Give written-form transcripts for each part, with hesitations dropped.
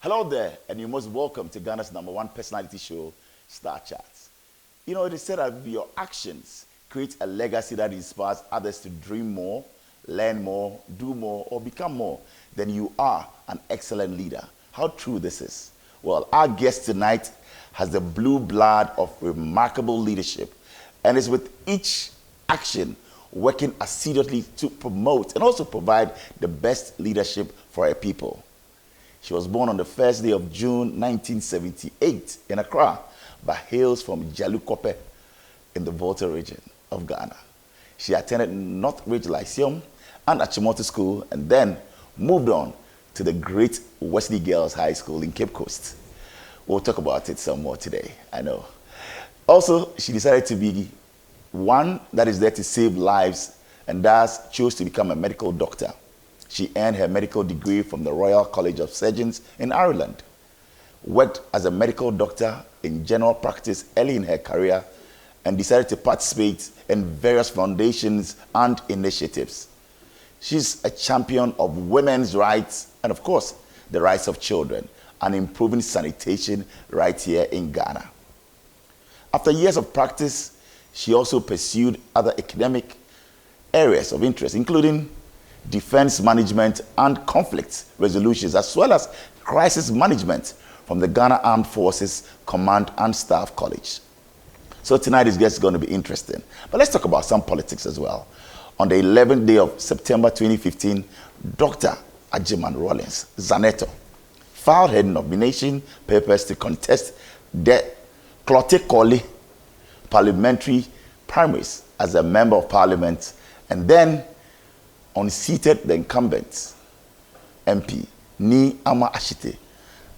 Hello there, and you're most welcome to Ghana's #1 personality show, Star Charts. You know, it is said that your actions create a legacy that inspires others to dream more, learn more, do more, or become more. Then you are an excellent leader. How true this is. Well, our guest tonight has the blue blood of remarkable leadership and is with each action working assiduously to promote and also provide the best leadership for her people. She was born on the first day of June 1978 in Accra, but hails from Jalukope in the Volta region of Ghana. She attended Northridge Lyceum and Achimota School and then moved on to the great Wesley Girls High School in Cape Coast. We'll talk about it some more today, I know. Also, she decided to be one that is there to save lives and thus chose to become a medical doctor. She earned her medical degree from the Royal College of Surgeons in Ireland, worked as a medical doctor in general practice early in her career, and decided to participate in various foundations and initiatives. She's a champion of women's rights and, of course, the rights of children and improving sanitation right here in Ghana. After years of practice, she also pursued other academic areas of interest, including defense management and conflict resolutions, as well as crisis management from the Ghana Armed Forces Command and Staff College. So tonight is just going to be interesting. But let's talk about some politics as well. On the 11th day of September 2015, Dr. Agyeman-Rawlings, Zanetor, filed her nomination papers to contest the Klote parliamentary primaries as a member of parliament, and then unseated the incumbent MP, Ni Ama Ashite.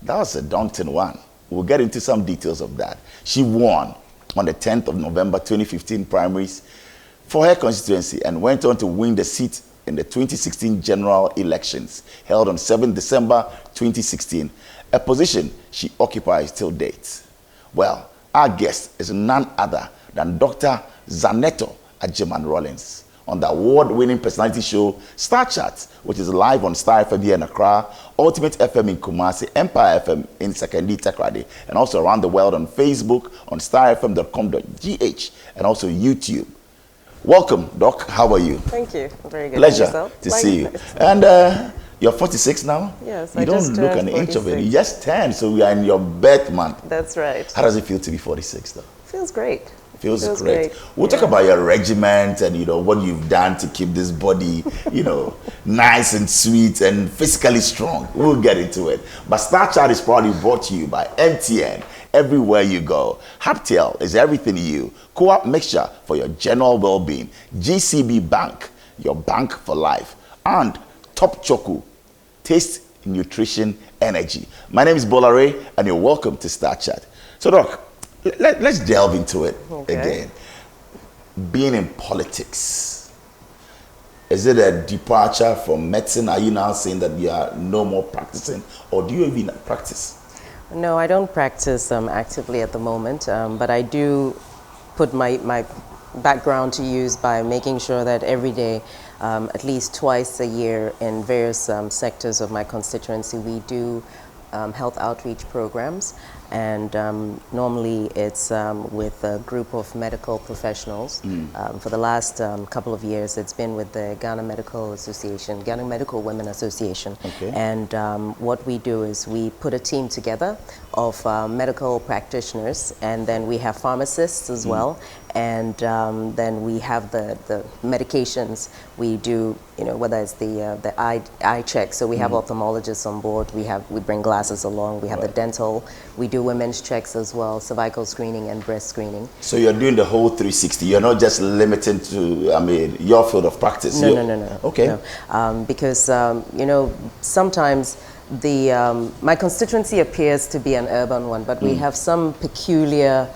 That was a daunting one. We'll get into some details of that. She won on the 10th of November 2015 primaries for her constituency and went on to win the seat in the 2016 general elections held on 7 December 2016, a position she occupies till date. Well, our guest is none other than Dr. Zanetor Agyeman-Rawlings on the award-winning personality show Star Charts, which is live on Starr FM here in Accra, Ultimate FM in Kumasi, Empire FM in Sekondi Takrady, and also around the world on Facebook, on starfm.com.gh, and also YouTube. Welcome, Doc. How are you? Thank you. Very good. Pleasure to see you. And you're 46 now? Yes, you don't look an inch of it. You just turned, so we are in your birth month. That's right. How does it feel to be 46, though? Feels great. Feels great. We'll talk about your regiment and what you've done to keep this body, nice and sweet and physically strong. We'll get into it. But Star Chart is probably brought to you by MTN. Everywhere you go, Haptel is everything you. Co-op mixture for your general well-being. GCB Bank, your bank for life, and Top Choco, taste, nutrition, energy. My name is Bola Ray, and you're welcome to Star Chat. So, Doc, let's delve into it again. Being in politics, is it a departure from medicine? Are you now saying that you are no more practicing, or do you even practice? No, I don't practice actively at the moment, but I do put my background to use by making sure that every day, at least twice a year in various sectors of my constituency, we do health outreach programs. And normally it's with a group of medical professionals. For the last couple of years, it's been with the Ghana Medical Association, Ghana Medical Women Association. Okay. And what we do is we put a team together of medical practitioners, and then we have pharmacists as well. And then we have the medications. We do, whether it's the eye check. So we have ophthalmologists on board. We bring glasses along. We have the dental. We do women's checks as well, cervical screening and breast screening. So you're doing the whole 360. You're not just limited to, your field of practice. No. Okay. No. Because sometimes my constituency appears to be an urban one, but we have some peculiar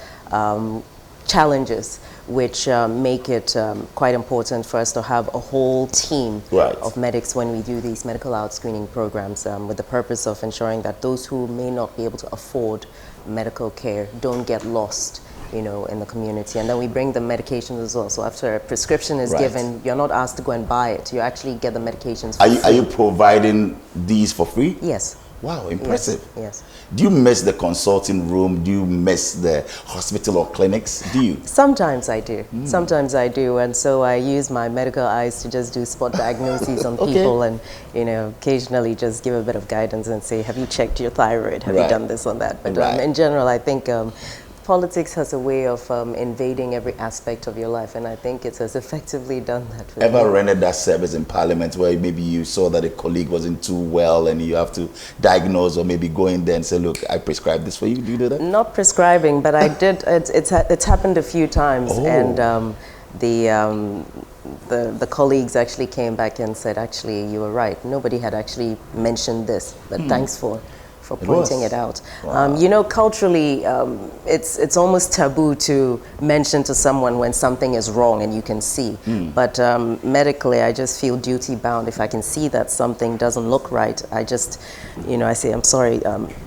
challenges which make it quite important for us to have a whole team of medics when we do these medical out screening programs with the purpose of ensuring that those who may not be able to afford medical care don't get lost in the community. And then we bring the medications as well. So after a prescription is given, you're not asked to go and buy it. You actually get the medications for free. Are you providing these for free? Yes. Wow, impressive. Yes. Do you miss the consulting room? Do you miss the hospital or clinics? Do you? Sometimes I do. Sometimes I do. And so I use my medical eyes to just do spot diagnoses on people and, you know, occasionally just give a bit of guidance and say, have you checked your thyroid? Have you done this on that? But in general, I think politics has a way of invading every aspect of your life, and I think it has effectively done that. Ever rendered that service in Parliament where maybe you saw that a colleague wasn't too well and you have to diagnose or maybe go in there and say, look, I prescribed this for you? Do you do that? Not prescribing, but I did. It's happened a few times, and the colleagues actually came back and said, actually, you were right. Nobody had actually mentioned this, but thanks for pointing it out. Wow. You know, culturally, it's almost taboo to mention to someone when something is wrong and you can see. But medically, I just feel duty bound. If I can see that something doesn't look right, I just, you know, I say, I'm sorry,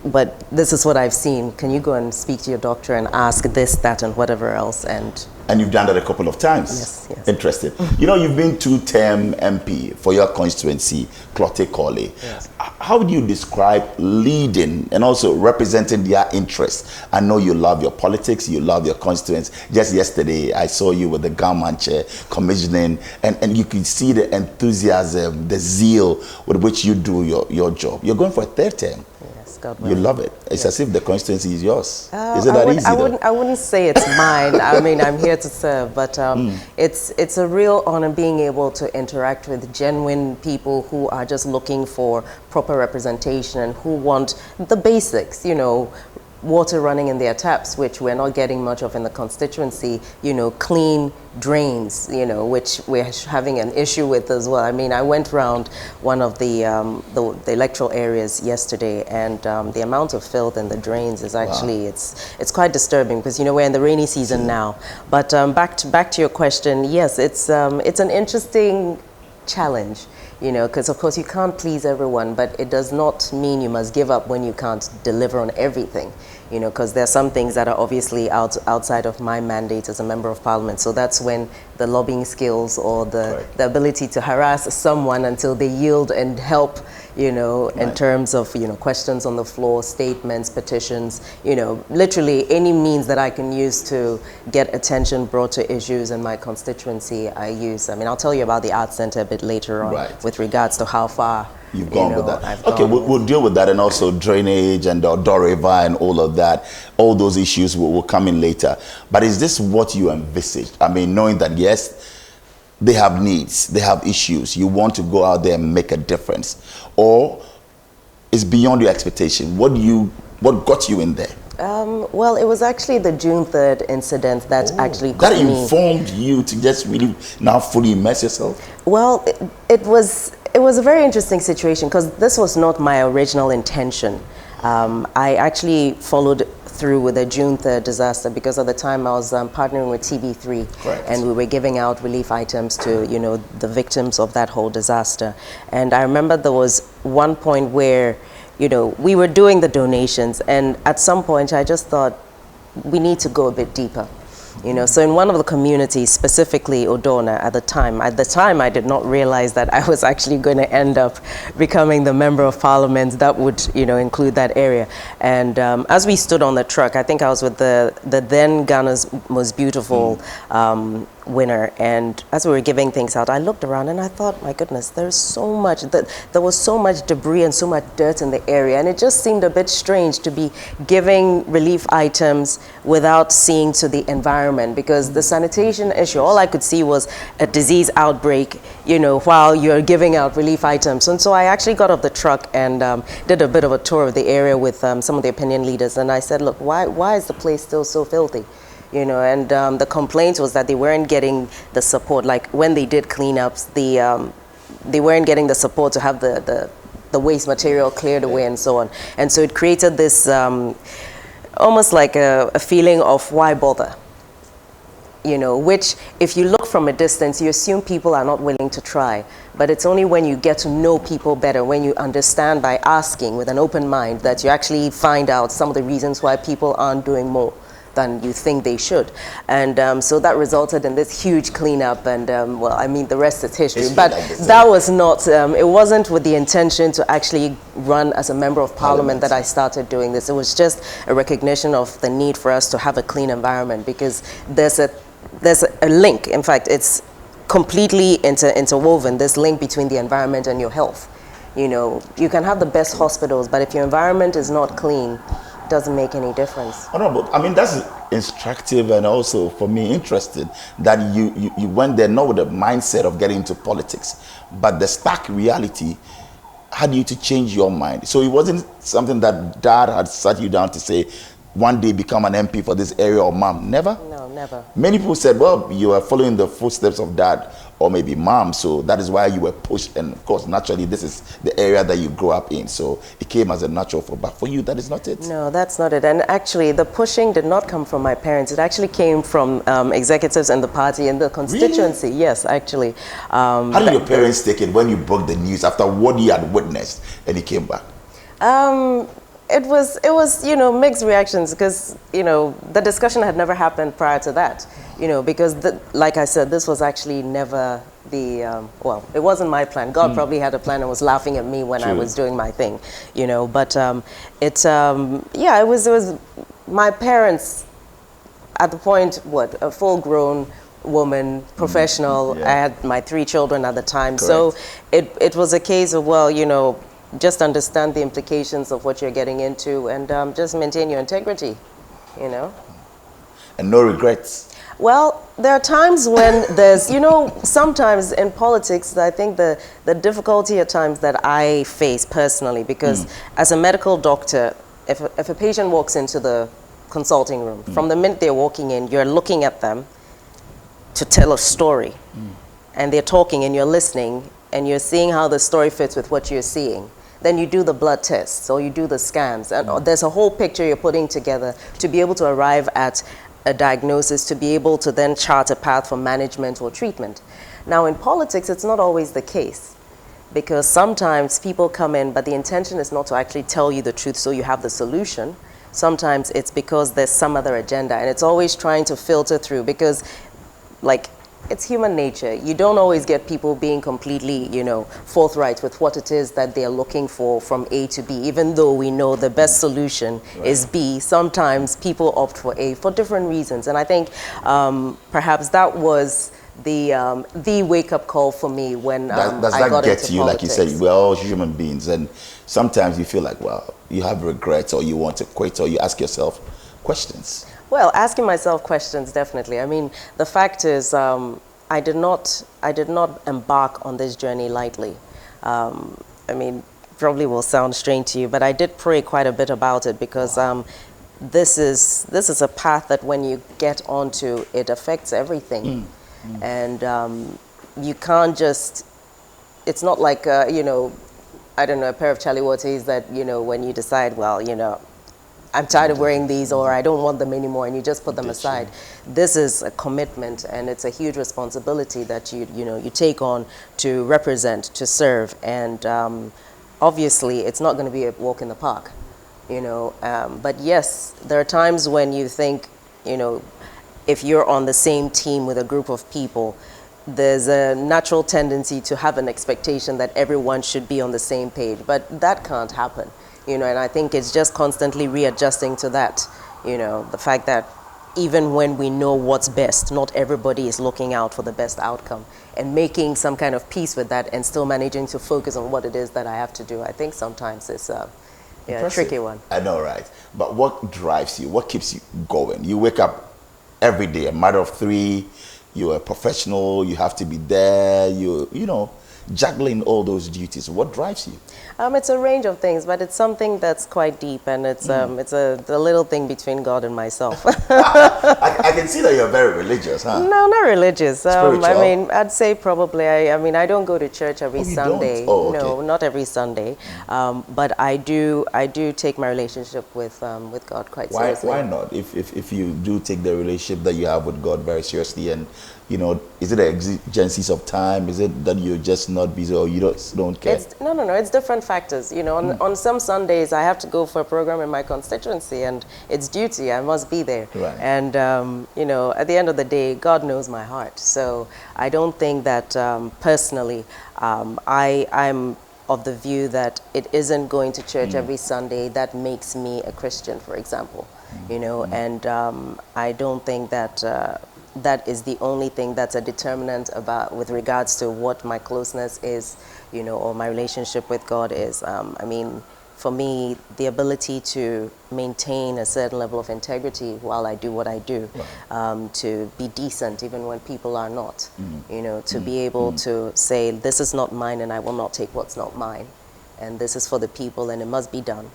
but this is what I've seen. Can you go and speak to your doctor and ask this, that, and whatever else? And you've done that a couple of times. Yes. Interesting. You know, you've been two-term MP for your constituency, Clotte Corley. Yes. How would you describe leading and also representing their interests? I know you love your politics, you love your constituents. Just yesterday, I saw you with the government chair commissioning, and you could see the enthusiasm, the zeal with which you do your job. You're going for a third term. God you love it. It's as if the constituency is yours. Is it that easy? I wouldn't say it's mine. I mean, I'm here to serve, but it's a real honor being able to interact with genuine people who are just looking for proper representation and who want the basics, you know, water running in their taps, which we're not getting much of in the constituency, you know, clean drains, you know, which we're having an issue with as well. I mean, I went around one of the electoral areas yesterday, and the amount of filth in the drains is actually, it's quite disturbing because, you know, we're in the rainy season now. But back to your question, yes, it's an interesting challenge. You know, because of course you can't please everyone, but it does not mean you must give up when you can't deliver on everything. You know, because there are some things that are obviously outside of my mandate as a member of parliament. So that's when the lobbying skills or the ability to harass someone until they yield and help, you know, in terms of, you know, questions on the floor, statements, petitions, you know, literally any means that I can use to get attention brought to issues in my constituency, I use. I mean, I'll tell you about the Arts Center a bit later on with regards to how far you've gone with that. Okay, we'll deal with that, and also drainage and the Odor River and all of that. All those issues will come in later. But is this what you envisaged? I mean, knowing that, yes, they have needs, they have issues. You want to go out there and make a difference. Or it's beyond your expectation. What got you in there? Well, it was actually the June 3rd incident that actually got me. That informed you to just really now fully immerse yourself? Well, it was a very interesting situation because this was not my original intention. I actually followed through with the June 3rd disaster because at the time I was partnering with TV3 and we were giving out relief items to, you know, the victims of that whole disaster. And I remember there was one point where, you know, we were doing the donations, and at some point I just thought we need to go a bit deeper. You know, so in one of the communities, specifically Odona, at the time I did not realize that I was actually going to end up becoming the member of parliament that would, you know, include that area. And as we stood on the truck, I think I was with the then Ghana's most beautiful winner, and as we were giving things out, I looked around and I thought, my goodness, there's so much, there was so much debris and so much dirt in the area, and it just seemed a bit strange to be giving relief items without seeing to the environment, because the sanitation issue, all I could see was a disease outbreak, you know, while you're giving out relief items. And so I actually got off the truck and did a bit of a tour of the area with some of the opinion leaders, and I said, look, why is the place still so filthy? You know, and the complaint was that they weren't getting the support. Like when they did cleanups, they weren't getting the support to have the waste material cleared away and so on. And so it created this almost like a feeling of why bother? You know, which if you look from a distance, you assume people are not willing to try. But it's only when you get to know people better, when you understand by asking with an open mind, that you actually find out some of the reasons why people aren't doing more. than you think they should. And so that resulted in this huge cleanup, and well, I mean, the rest is history. But that was not, it wasn't with the intention to actually run as a member of parliament that I started doing this. It was just a recognition of the need for us to have a clean environment, because there's a link. In fact, it's completely interwoven, this link between the environment and your health. You know, you can have the best hospitals, but if your environment is not clean, it doesn't make any difference. Oh, no, but I mean, that's instructive and also, for me, interesting that you went there not with the mindset of getting into politics, but the stark reality had you to change your mind. So it wasn't something that dad had sat you down to say, one day become an MP for this area, or mom. Never? No, never. Many people said, well, you are following the footsteps of dad or maybe mom, so that is why you were pushed. And of course, naturally, this is the area that you grew up in, so it came as a natural for. But for you, that is not it. No, that's not it. And actually, the pushing did not come from my parents. It actually came from executives in the party and the constituency. Really? Yes, actually. How did your parents take it when you broke the news after what you had witnessed and he came back? It was, you know, mixed reactions, because, you know, the discussion had never happened prior to that, you know, because like I said, this was actually never the, well, it wasn't my plan. God probably had a plan and was laughing at me when I was doing my thing, you know, but yeah, it was my parents at the point, a full-grown woman, professional. I had my 3 children at the time. Correct. So it was a case of, well, you know, just understand the implications of what you're getting into, and just maintain your integrity, you know. And no regrets. Well, there are times when there's, you know, sometimes in politics, I think the difficulty at times that I face personally, because as a medical doctor, if a patient walks into the consulting room, from the minute they're walking in, you're looking at them to tell a story. And they're talking and you're listening, and you're seeing how the story fits with what you're seeing. Then you do the blood tests, or you do the scans, and there's a whole picture you're putting together to be able to arrive at a diagnosis, to be able to then chart a path for management or treatment. Now in politics, it's not always the case, because sometimes people come in, but the intention is not to actually tell you the truth so you have the solution. Sometimes it's because there's some other agenda, and it's always trying to filter through, because, like, it's human nature. You don't always get people being completely, you know, forthright with what it is that they're looking for from A to B. Even though we know the best solution is B, sometimes people opt for A for different reasons. And I think perhaps that was the wake-up call for me when I got into politics. Does that get to you, like you said, we're all human beings, and sometimes you feel like, well, you have regrets, or you want to quit, or you ask yourself questions? Well, asking myself questions, definitely. I mean, the fact is, I did not embark on this journey lightly. I mean, probably will sound strange to you, but I did pray quite a bit about it, because this is a path that when you get onto, it affects everything. And you can't just, it's not like, you know, I don't know, a pair of chaliwatis that, you know, when you decide, well, you know, I'm tired of wearing these, or I don't want them anymore, and you just put them aside. This is a commitment, and it's a huge responsibility that you take on to represent, to serve, and obviously it's not going to be a walk in the park, you know. But yes, there are times when you think, you know, if you're on the same team with a group of people, there's a natural tendency to have an expectation that everyone should be on the same page, but that can't happen. You know, and I think it's just constantly readjusting to that, you know, the fact that even when we know what's best, not everybody is looking out for the best outcome, and making some kind of peace with that and still managing to focus on what it is that I have to do. I think sometimes it's a tricky one. I know, right? But what drives you? What keeps you going? You wake up every day, a mother of 3, you're a professional, you have to be there, you know, juggling all those duties. What drives you? It's a range of things, but it's something that's quite deep, and it's the little thing between God and myself. I can see that you're very religious, huh? No, not religious. Spiritual? I mean, I'd say probably. I mean, I don't go to church every Sunday. Oh, okay. No, not every Sunday. But I do take my relationship with God quite seriously. Why not? If you do take the relationship that you have with God very seriously, and you know, is it the exigencies of time? Is it that you're just not busy or you don't care? No. It's different factors. You know, on some Sundays I have to go for a program in my constituency, and it's duty. I must be there. Right. And you know, at the end of the day, God knows my heart. So I don't think that personally, I'm of the view that it isn't going to church every Sunday that makes me a Christian, for example. You know, and I don't think that that is the only thing that's a determinant about with regards to what my closeness is, you know, or my relationship with God is. I mean, for me, the ability to maintain a certain level of integrity while I do what I do, to be decent even when people are not, you know, to be able to say, this is not mine and I will not take what's not mine, and this is for the people and it must be done,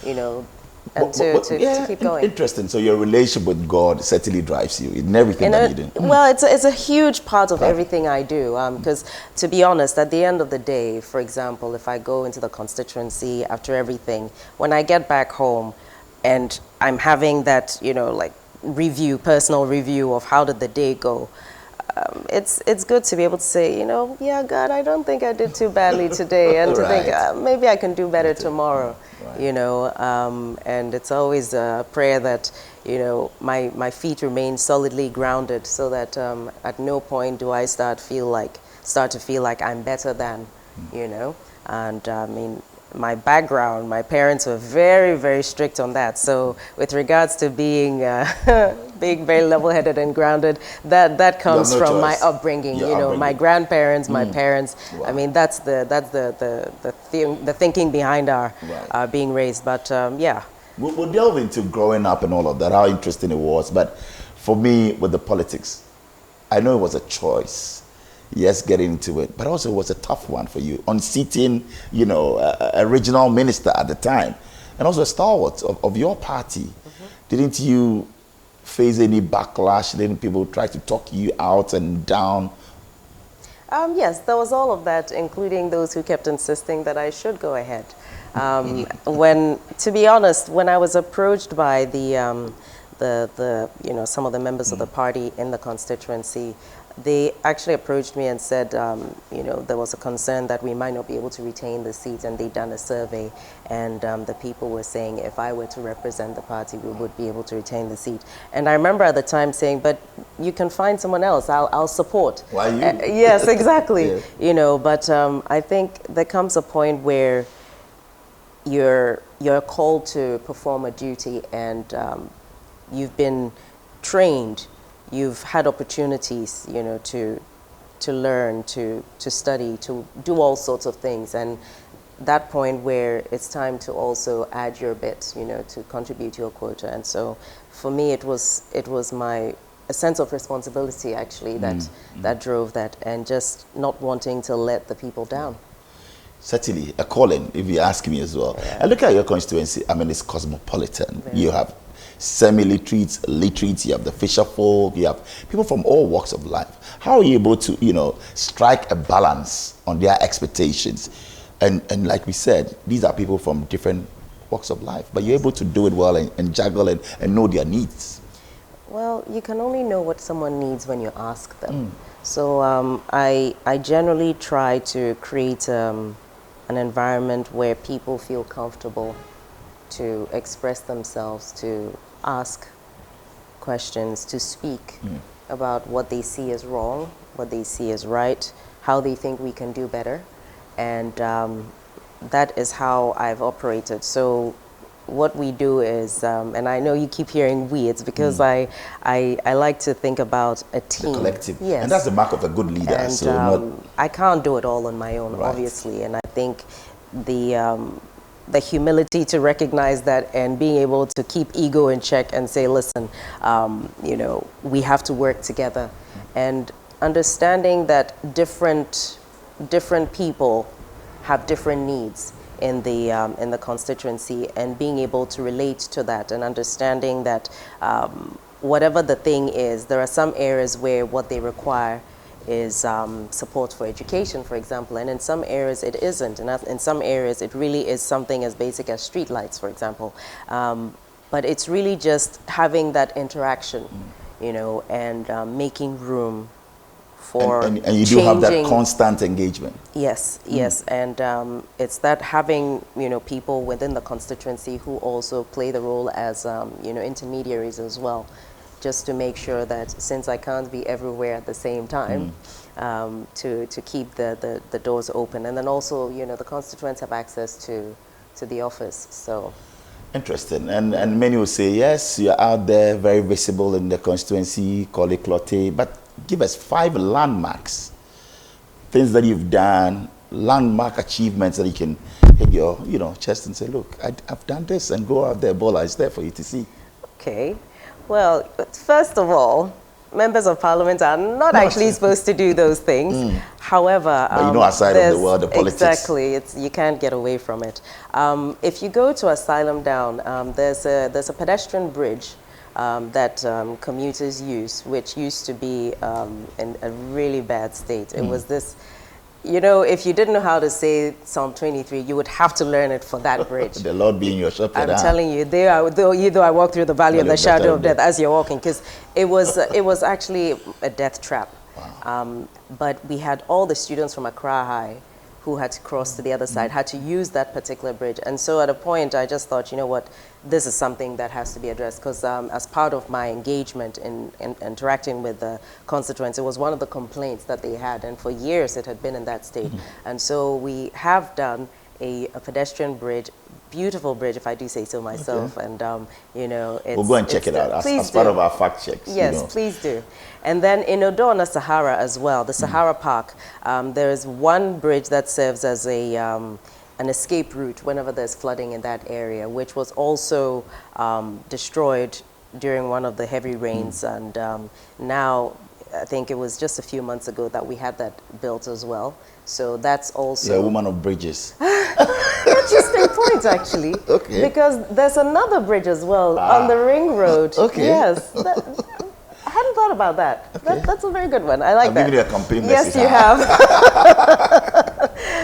you know. And to keep going. Interesting. So your relationship with God certainly drives you in everything that you do. Well, it's a huge part of everything I do. Because to be honest, at the end of the day, for example, if I go into the constituency after everything, when I get back home and I'm having that, you know, like personal review of how did the day go, it's good to be able to say, you know, yeah, God, I don't think I did too badly today, and to think maybe I can do better tomorrow. You know, and it's always a prayer that, you know, my feet remain solidly grounded, so that at no point do I start to feel like I'm better than, you know. And I mean, my background, my parents were very, very strict on that. So with regards to being being very level-headed and grounded, that comes from my upbringing. You know, my grandparents, my parents. Wow. I mean, that's the thinking behind our being raised. But yeah, we'll delve into growing up and all of that, how interesting it was. But for me, with the politics, I know it was a choice. Yes, getting into it, but also it was a tough one for you, unseating, you know, a regional minister at the time, and also a stalwart of your party. Didn't you face any backlash? Didn't people try to talk you out and down? Yes, there was all of that, including those who kept insisting that I should go ahead. To be honest, when I was approached by the you know, some of the members of the party in the constituency, they actually approached me and said, you know, there was a concern that we might not be able to retain the seat, and they'd done a survey, and the people were saying if I were to represent the party, we would be able to retain the seat. And I remember at the time saying, but you can find someone else, I'll support. Why you? Yes, exactly. You know, but I think there comes a point where you're called to perform a duty, and you've been trained. You've had opportunities, you know, to learn, to study, to do all sorts of things, and that point where it's time to also add your bit, you know, to contribute your quota. And so, for me, it was a sense of responsibility actually that drove that, and just not wanting to let the people down. Certainly, a calling, if you ask me as well. Yeah. And look at your constituency. I mean, it's cosmopolitan. You have semi-literates, literates, you have the fisher folk, you have people from all walks of life. How are you able to, you know, strike a balance on their expectations? And like we said, these are people from different walks of life, but you're able to do it well and juggle and know their needs. Well, you can only know what someone needs when you ask them. So I generally try to create an environment where people feel comfortable to express themselves, to ask questions, to speak about what they see as wrong, what they see as right, how they think we can do better. And that is how I've operated. So what we do is, and I know you keep hearing we, it's because I like to think about a team. The collective. Yes. And that's the mark of a good leader. And so I can't do it all on my own, obviously. And I think the humility to recognize that, and being able to keep ego in check and say, listen, you know, we have to work together, and understanding that different people have different needs in the constituency, and being able to relate to that, and understanding that whatever the thing is, there are some areas where what they require is support for education, for example, and in some areas it isn't, and in some areas it really is something as basic as street lights, for example. But it's really just having that interaction, you know, and making room for and you do have that constant engagement. Yes, yes, and it's that having people within the constituency who also play the role as intermediaries as well, just to make sure that since I can't be everywhere at the same time, to keep the doors open, and then also the constituents have access to the office. So. Interesting. And many will say, yes, you're out there, very visible in the constituency, call it clotte, but give us 5 landmarks, things that you've done, landmark achievements that you can hit your chest and say, look, I've done this, and go out there, Bola, it's there for you to see. Okay. Well, first of all, members of parliament are not actually supposed to do those things. However, but aside of the world, the politics. Exactly, you can't get away from it. If you go to Asylum Down, there's a pedestrian bridge that commuters use, which used to be in a really bad state. It was this. If you didn't know how to say Psalm 23, you would have to learn it for that bridge. The Lord being your shepherd. I'm telling you, though I walk through the valley of the shadow of death, as you're walking, because it was actually a death trap. Wow. But we had all the students from Accra High who had to cross to the other side, had to use that particular bridge. And so at a point, I just thought, you know what, this is something that has to be addressed, because as part of my engagement in interacting with the constituents, it was one of the complaints that they had, and for years it had been in that state. And so we have done a pedestrian bridge, beautiful bridge, if I do say so myself. Okay. And it's, we'll go and check it out as part of our fact checks. Yes, please do. And then in Odona, Sahara as well, the Sahara Park, there is one bridge that serves as an escape route whenever there's flooding in that area, which was also destroyed during one of the heavy rains. And now, I think it was just a few months ago that we had that built as well. So that's also... You're a woman of bridges. Interesting point, actually. Okay. Because there's another bridge as well on the Ring Road. Okay. Yes. I hadn't thought about that. Okay. That's a very good one. I like that. I've given you a campaign message. Yes, you have.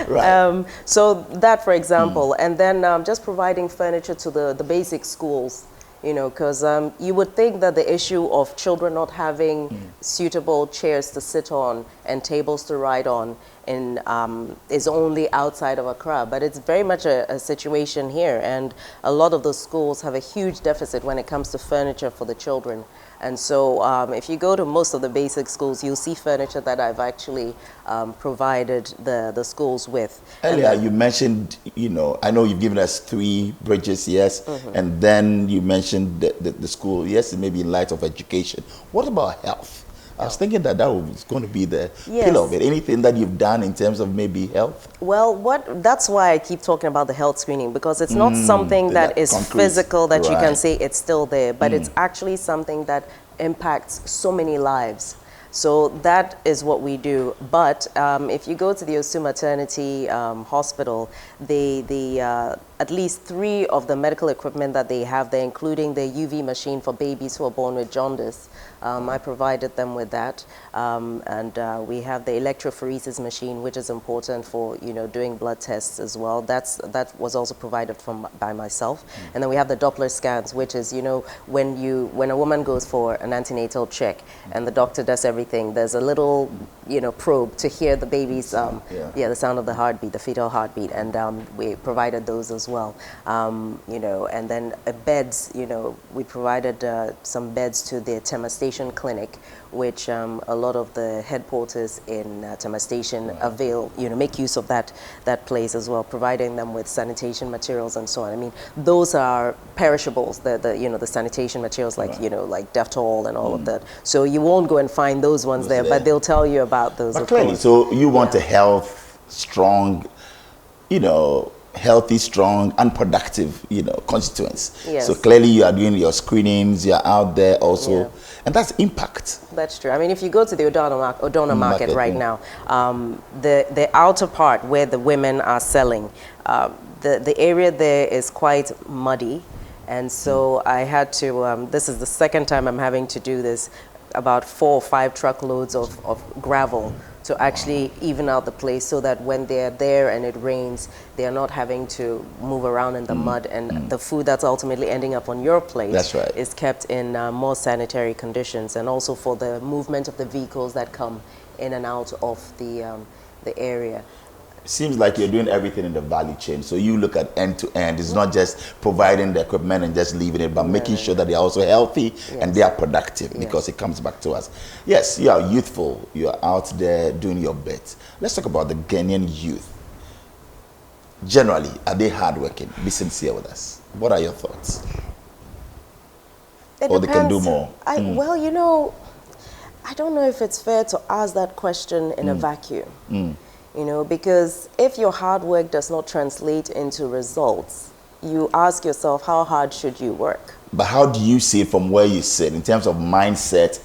Right. So that, for example, and then just providing furniture to the basic schools. Because you would think that the issue of children not having suitable chairs to sit on and tables to ride on is only outside of Accra, but it's very much a situation here, and a lot of the schools have a huge deficit when it comes to furniture for the children. And so if you go to most of the basic schools, you'll see furniture that I've actually provided the schools with. Earlier you mentioned, I know you've given us 3 bridges, yes, and then you mentioned the school, yes, maybe in light of education. What about health? I was thinking that was going to be the pillar of it. Anything that you've done in terms of maybe health? Well, that's why I keep talking about the health screening, because it's not something that is concrete, physical that you can say it's still there, but it's actually something that impacts so many lives. So that is what we do. But if you go to the Osu Maternity Hospital, at least 3 of the medical equipment that they have there, including the UV machine for babies who are born with jaundice, I provided them with that. And we have the electrophoresis machine, which is important for doing blood tests as well. That was also provided by myself. And then we have the Doppler scans, which is when a woman goes for an antenatal check and the doctor does everything, there's a little probe to hear the baby's the sound of the heartbeat, the fetal heartbeat, and we provided those as well. And then beds, we provided some beds to the Tema Station Clinic, which a lot of the headquarters in Tema Station avail, make use of that place as well, providing them with sanitation materials and so on. I mean, those are perishables, the sanitation materials like like Dettol and all of that. So you won't go and find those ones there, but they'll tell you about those. But clearly, so you want a strong, healthy, strong, and productive, constituents. Yes. So clearly you are doing your screenings, you're out there also, and that's impact. That's true. I mean, if you go to the Odona market right now, the outer part where the women are selling, the area there is quite muddy, and so I had to, this is the second time I'm having to do this, about 4 or 5 truckloads of gravel to actually even out the place, so that when they're there and it rains, they're not having to move around in the mud, and the food that's ultimately ending up on your plate is kept in more sanitary conditions, and also for the movement of the vehicles that come in and out of the area. Seems like you're doing everything in the value chain. So you look at end to end. It's not just providing the equipment and just leaving it, but making sure that they are also healthy and they are productive, because it comes back to us. Yes, you are youthful. You are out there doing your bit. Let's talk about the Ghanaian youth. Generally, are they hardworking? Be sincere with us. What are your thoughts? It or depends. They can do more? Well, you know, I don't know if it's fair to ask that question in a vacuum. You know, because if your hard work does not translate into results, you ask yourself, how hard should you work? But how do you see it from where you sit in terms of mindset,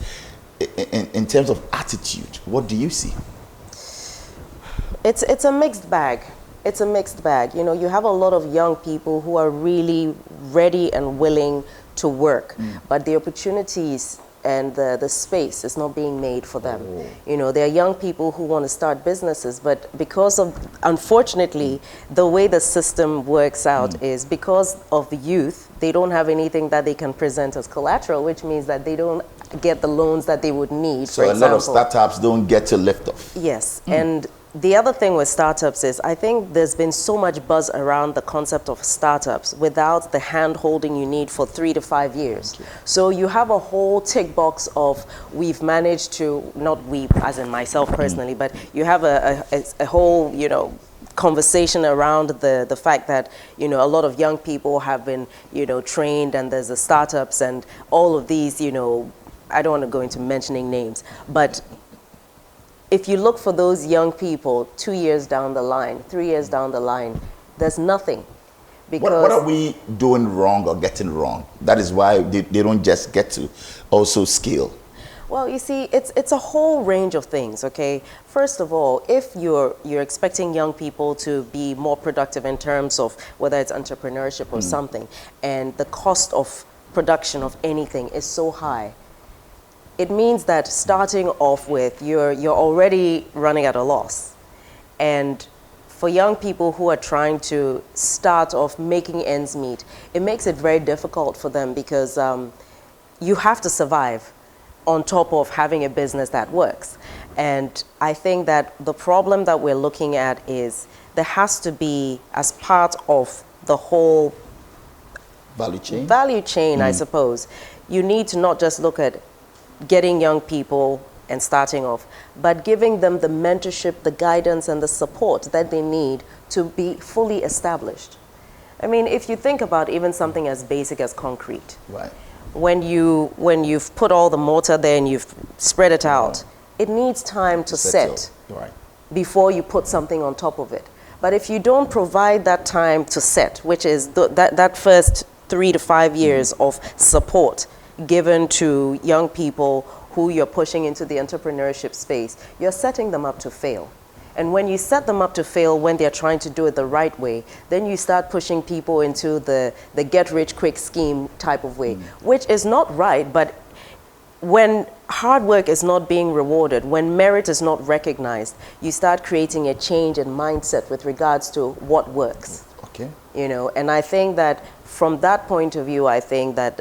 in terms of attitude? What do you see? It's a mixed bag. It's a mixed bag. You know, you have a lot of young people who are really ready and willing to work, but the opportunities and the space is not being made for them. You know, there are young people who want to start businesses, but because of, unfortunately, the way the system works out is because of the youth, they don't have anything that they can present as collateral, which means that they don't get the loans that they would need, so for example. A lot of startups don't get to lift off. Yes, and the other thing with startups is I think there's been so much buzz around the concept of startups without the hand holding you need for 3 to 5 years. So you have a whole tick box of we've managed to, not we as in myself personally, but you have a whole, you know, conversation around the fact that, you know, a lot of young people have been, you know, trained, and there's the startups and all of these, you know, I don't want to go into mentioning names, but if you look for those young people 2 years down the line, 3 years down the line, there's nothing. Because what are we doing wrong or getting wrong? That is why they don't just get to also scale. Well, you see, it's a whole range of things, okay? First of all, if you're expecting young people to be more productive in terms of whether it's entrepreneurship or something, and the cost of production of anything is so high, it means that starting off with, you're already running at a loss. And for young people who are trying to start off making ends meet, it makes it very difficult for them because you have to survive on top of having a business that works. And I think that the problem that we're looking at is there has to be, as part of the whole value chain, I suppose, you need to not just look at getting young people and starting off, but giving them the mentorship, the guidance, and the support that they need to be fully established. I mean, if you think about even something as basic as concrete, right? When you've put all the mortar there and you've spread it out, it needs time to set before you put something on top of it. But if you don't provide that time to set, which is that first 3 to 5 years of support given to young people who you're pushing into the entrepreneurship space, you're setting them up to fail. And when you set them up to fail when they're trying to do it the right way, then you start pushing people into the get-rich-quick scheme type of way, which is not right. But when hard work is not being rewarded, when merit is not recognized, you start creating a change in mindset with regards to what works. Okay. You know, and I think that from that point of view, I think that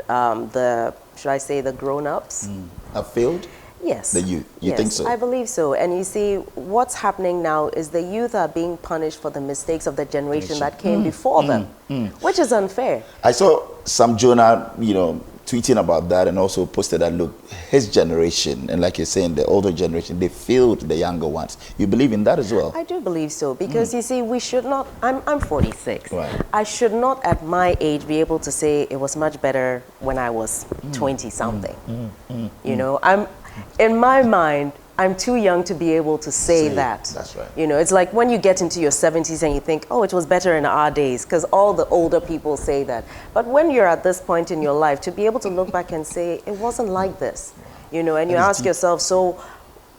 should I say the grown-ups have failed? Yes. The youth? You Yes, think so? I believe so. And you see, what's happening now is the youth are being punished for the mistakes of the generation that came before them, which is unfair. I saw some Jonah, you know, tweeting about that and also posted that, look, his generation, and like you're saying, the older generation, they failed the younger ones. You believe in that as well? I do believe so, because you see, we should not, I'm 46. Right. I should not at my age be able to say it was much better when I was 20-something. You know, in my mind, I'm too young to be able to say that. That's right. You know, it's like when you get into your 70s and you think, oh, it was better in our days, because all the older people say that. But when you're at this point in your life, to be able to look back and say, it wasn't like this, you know, and you ask yourself, so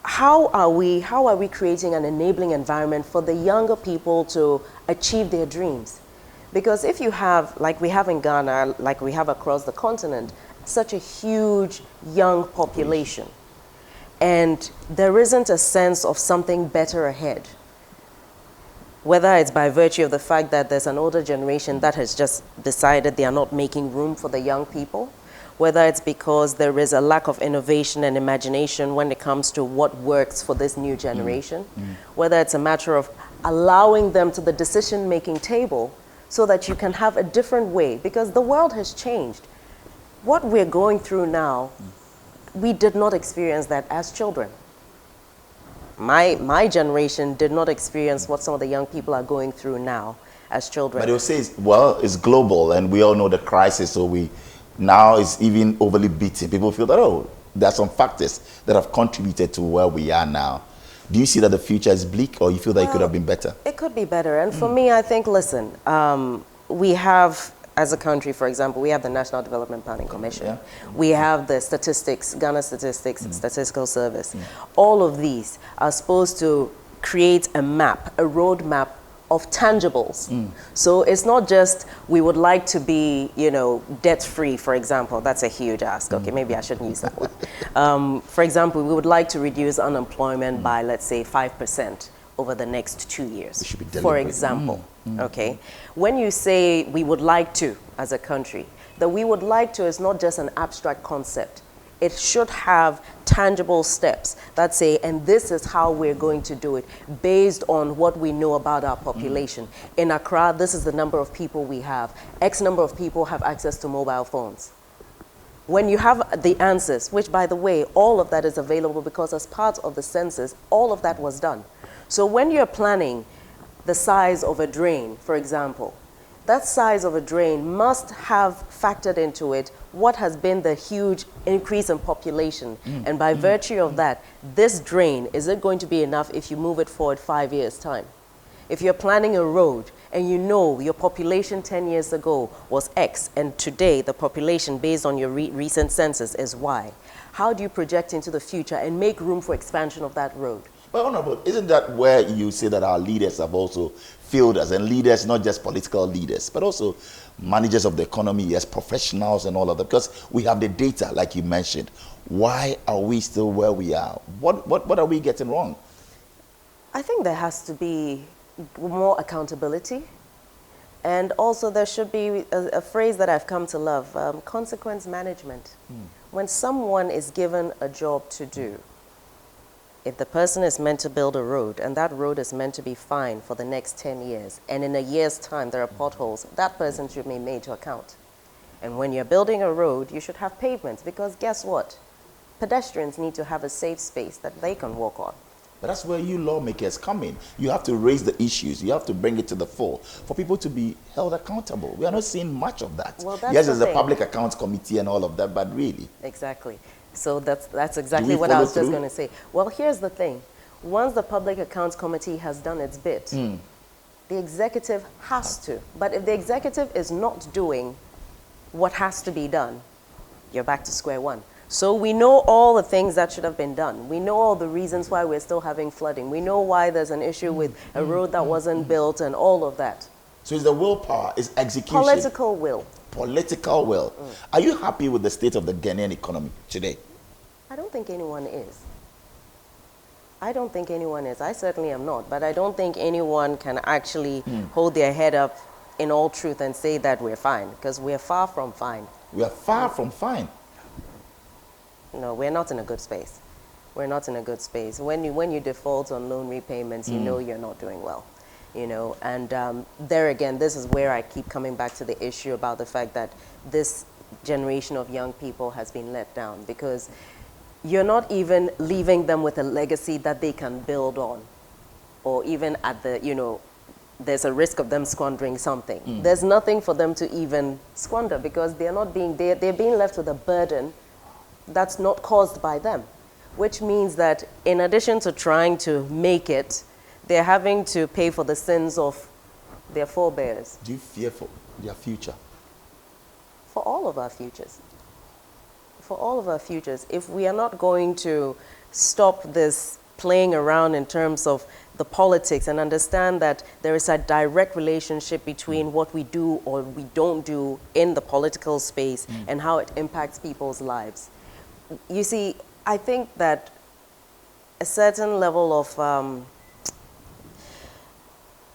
how are we creating an enabling environment for the younger people to achieve their dreams? Because if you have, like we have in Ghana, like we have across the continent, such a huge young population, and there isn't a sense of something better ahead, whether it's by virtue of the fact that there's an older generation that has just decided they are not making room for the young people, whether it's because there is a lack of innovation and imagination when it comes to what works for this new generation, whether it's a matter of allowing them to the decision-making table so that you can have a different way, because the world has changed. What we're going through now, we did not experience that as children. My generation did not experience what some of the young people are going through now as children. But they'll say, it's global, and we all know the crisis, so now it's even overly beaten. People feel that, there are some factors that have contributed to where we are now. Do you see that the future is bleak, or you feel that it could have been better? It could be better. And for me, I think, listen, we have, as a country, for example, we have the National Development Planning Commission. Yeah. We have the statistics, Ghana Statistics, Statistical Service. All of these are supposed to create a map, a roadmap of tangibles. So it's not just we would like to be, debt-free, for example. That's a huge ask. Okay, maybe I shouldn't use that one. For example, we would like to reduce unemployment by, let's say, 5% over the next 2 years, for example. Okay, when you say we would like to as a country, the we would like to is not just an abstract concept. It should have tangible steps that say, and this is how we're going to do it based on what we know about our population. In Accra, this is the number of people we have. X number of people have access to mobile phones. When you have the answers, which by the way, all of that is available because as part of the census, all of that was done. So when you're planning the size of a drain, for example, that size of a drain must have factored into it what has been the huge increase in population. And by virtue of that, this drain, is it going to be enough if you move it forward 5 years' time? If you're planning a road and you know your population 10 years ago was X and today the population based on your recent census is Y, how do you project into the future and make room for expansion of that road? But Honorable, isn't that where you say that our leaders have also failed us? And leaders, not just political leaders, but also managers of the economy, yes, professionals and all of that. Because we have the data, like you mentioned. Why are we still where we are? What are we getting wrong? I think there has to be more accountability. And also there should be a phrase that I've come to love, consequence management. When someone is given a job to do, if the person is meant to build a road and that road is meant to be fine for the next 10 years, and in a year's time there are potholes, that person should be made to account. And when you're building a road, you should have pavements, because guess what? Pedestrians need to have a safe space that they can walk on. But that's where you lawmakers come in. You have to raise the issues. You have to bring it to the fore for people to be held accountable. We are not seeing much of that. Well, that's yes, there's a Public Accounts Committee and all of that, but really. Exactly. So that's exactly what I was just going to say. Well, here's the thing. Once the Public Accounts Committee has done its bit, the executive has to. But if the executive is not doing what has to be done, you're back to square one. So we know all the things that should have been done. We know all the reasons why we're still having flooding. We know why there's an issue with a road that wasn't built and all of that. So it's the willpower, it's execution. Political will. Political will. Are you happy with the state of the Ghanaian economy today? I don't think anyone is. I don't think anyone is. I certainly am not. But I don't think anyone can actually hold their head up in all truth and say that we're fine, because we're far from fine. We are far from fine. No, we're not in a good space. We're not in a good space. When you default on loan repayments, you know you're not doing well. And there again, this is where I keep coming back to the issue about the fact that this generation of young people has been let down, because you're not even leaving them with a legacy that they can build on, or even at the, there's a risk of them squandering something. There's nothing for them to even squander, because they're being left with a burden that's not caused by them, which means that in addition to trying to make it, they're having to pay for the sins of their forebears. Do you fear for their future? For all of our futures. For all of our futures. If we are not going to stop this playing around in terms of the politics and understand that there is a direct relationship between what we do or we don't do in the political space and how it impacts people's lives. You see, I think that a certain level of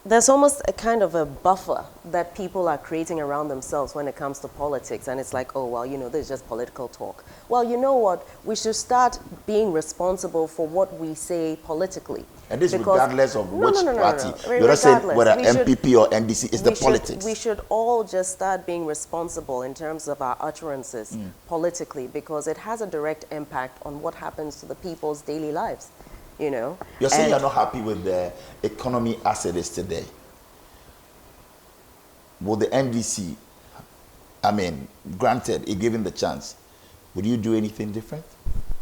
there's almost a kind of a buffer that people are creating around themselves when it comes to politics. And it's like, oh, well, you know, this is just political talk. Well, you know what? We should start being responsible for what we say politically. And this regardless of which party. No. You're not saying whether MPP or NDC, it's the politics. We should all just start being responsible in terms of our utterances politically, because it has a direct impact on what happens to the people's daily lives. You know, you're saying you're not happy with the economy as it is today. Will the NDC, I mean, granted, if given the chance, would you do anything different?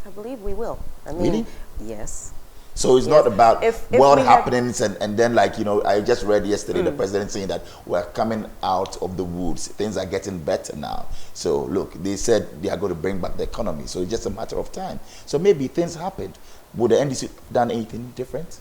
I believe we will. I mean, really? Yes. So it's not about if world happenings and then, like, you know, I just read yesterday the president saying that we're coming out of the woods. Things are getting better now. So look, they said they are going to bring back the economy. So it's just a matter of time. So maybe things happened. Would the NDC done anything different?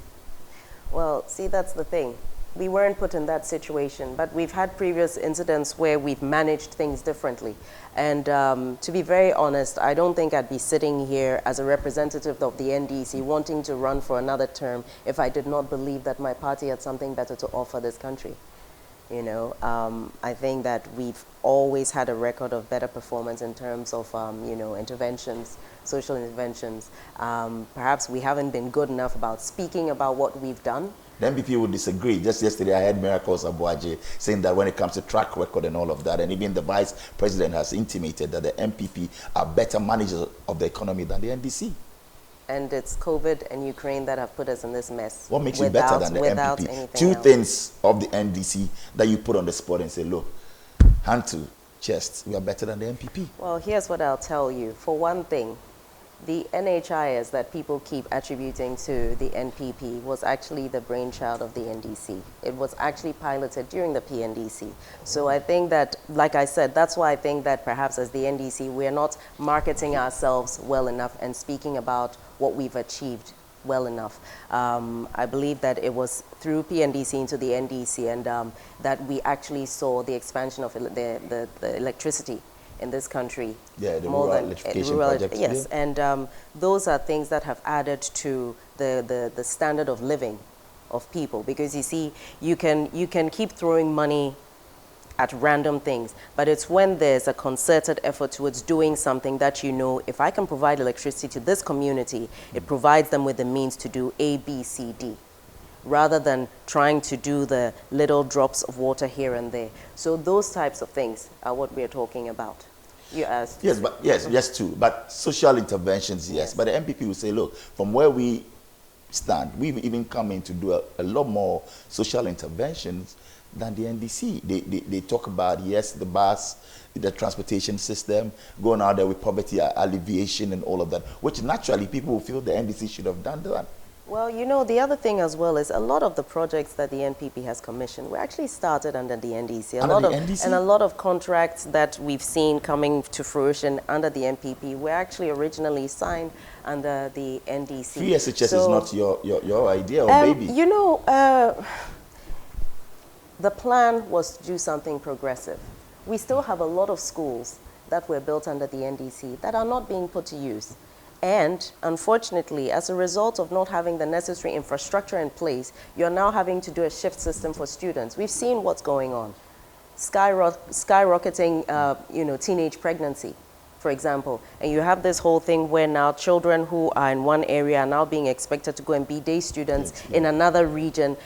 Well, see, that's the thing. We weren't put in that situation, but we've had previous incidents where we've managed things differently. And to be very honest, I don't think I'd be sitting here as a representative of the NDC wanting to run for another term if I did not believe that my party had something better to offer this country. You know, I think that we've always had a record of better performance in terms of, you know, interventions, social interventions. Perhaps we haven't been good enough about speaking about what we've done. The MPP would disagree. Just yesterday, I heard Miracles Abuaje saying that when it comes to track record and all of that, and even the vice president has intimated that the MPP are better managers of the economy than the NDC. And it's COVID and Ukraine that have put us in this mess. What makes you better than the MPP? Two things of the NDC that you put on the spot and say, look, hand to chest, we are better than the MPP. Well, here's what I'll tell you. For one thing, the NHIS that people keep attributing to the NPP was actually the brainchild of the NDC. It was actually piloted during the PNDC. So I think that, like I said, that's why I think that perhaps as the NDC, we're not marketing ourselves well enough and speaking about what we've achieved well enough. I believe that it was through PNDC into the NDC and that we actually saw the expansion of the electricity in this country. Yeah, the rural electrification project. Yes, yeah. And those are things that have added to the standard of living of people, because you see, you can keep throwing money at random things, but it's when there's a concerted effort towards doing something that, you know, if I can provide electricity to this community, it provides them with the means to do A, B, C, D, rather than trying to do the little drops of water here and there. So those types of things are what we're talking about. You asked. Yes, but yes, too. But social interventions, yes. But the MPP will say, look, from where we stand, we've even come in to do a lot more social interventions than the NDC. They talk about, yes, the bus, the transportation system, going out there with poverty alleviation and all of that, which naturally people will feel the NDC should have done that. Well, you know, the other thing as well is a lot of the projects that the NPP has commissioned were actually started under the NDC. And a lot of contracts that we've seen coming to fruition under the NPP were actually originally signed under the NDC. Free SHS is not your idea or baby. You know, the plan was to do something progressive. We still have a lot of schools that were built under the NDC that are not being put to use. And unfortunately, as a result of not having the necessary infrastructure in place, you're now having to do a shift system for students. We've seen what's going on. Skyrocketing, you know, teenage pregnancy, for example. And you have this whole thing where now children who are in one area are now being expected to go and be day students in another region.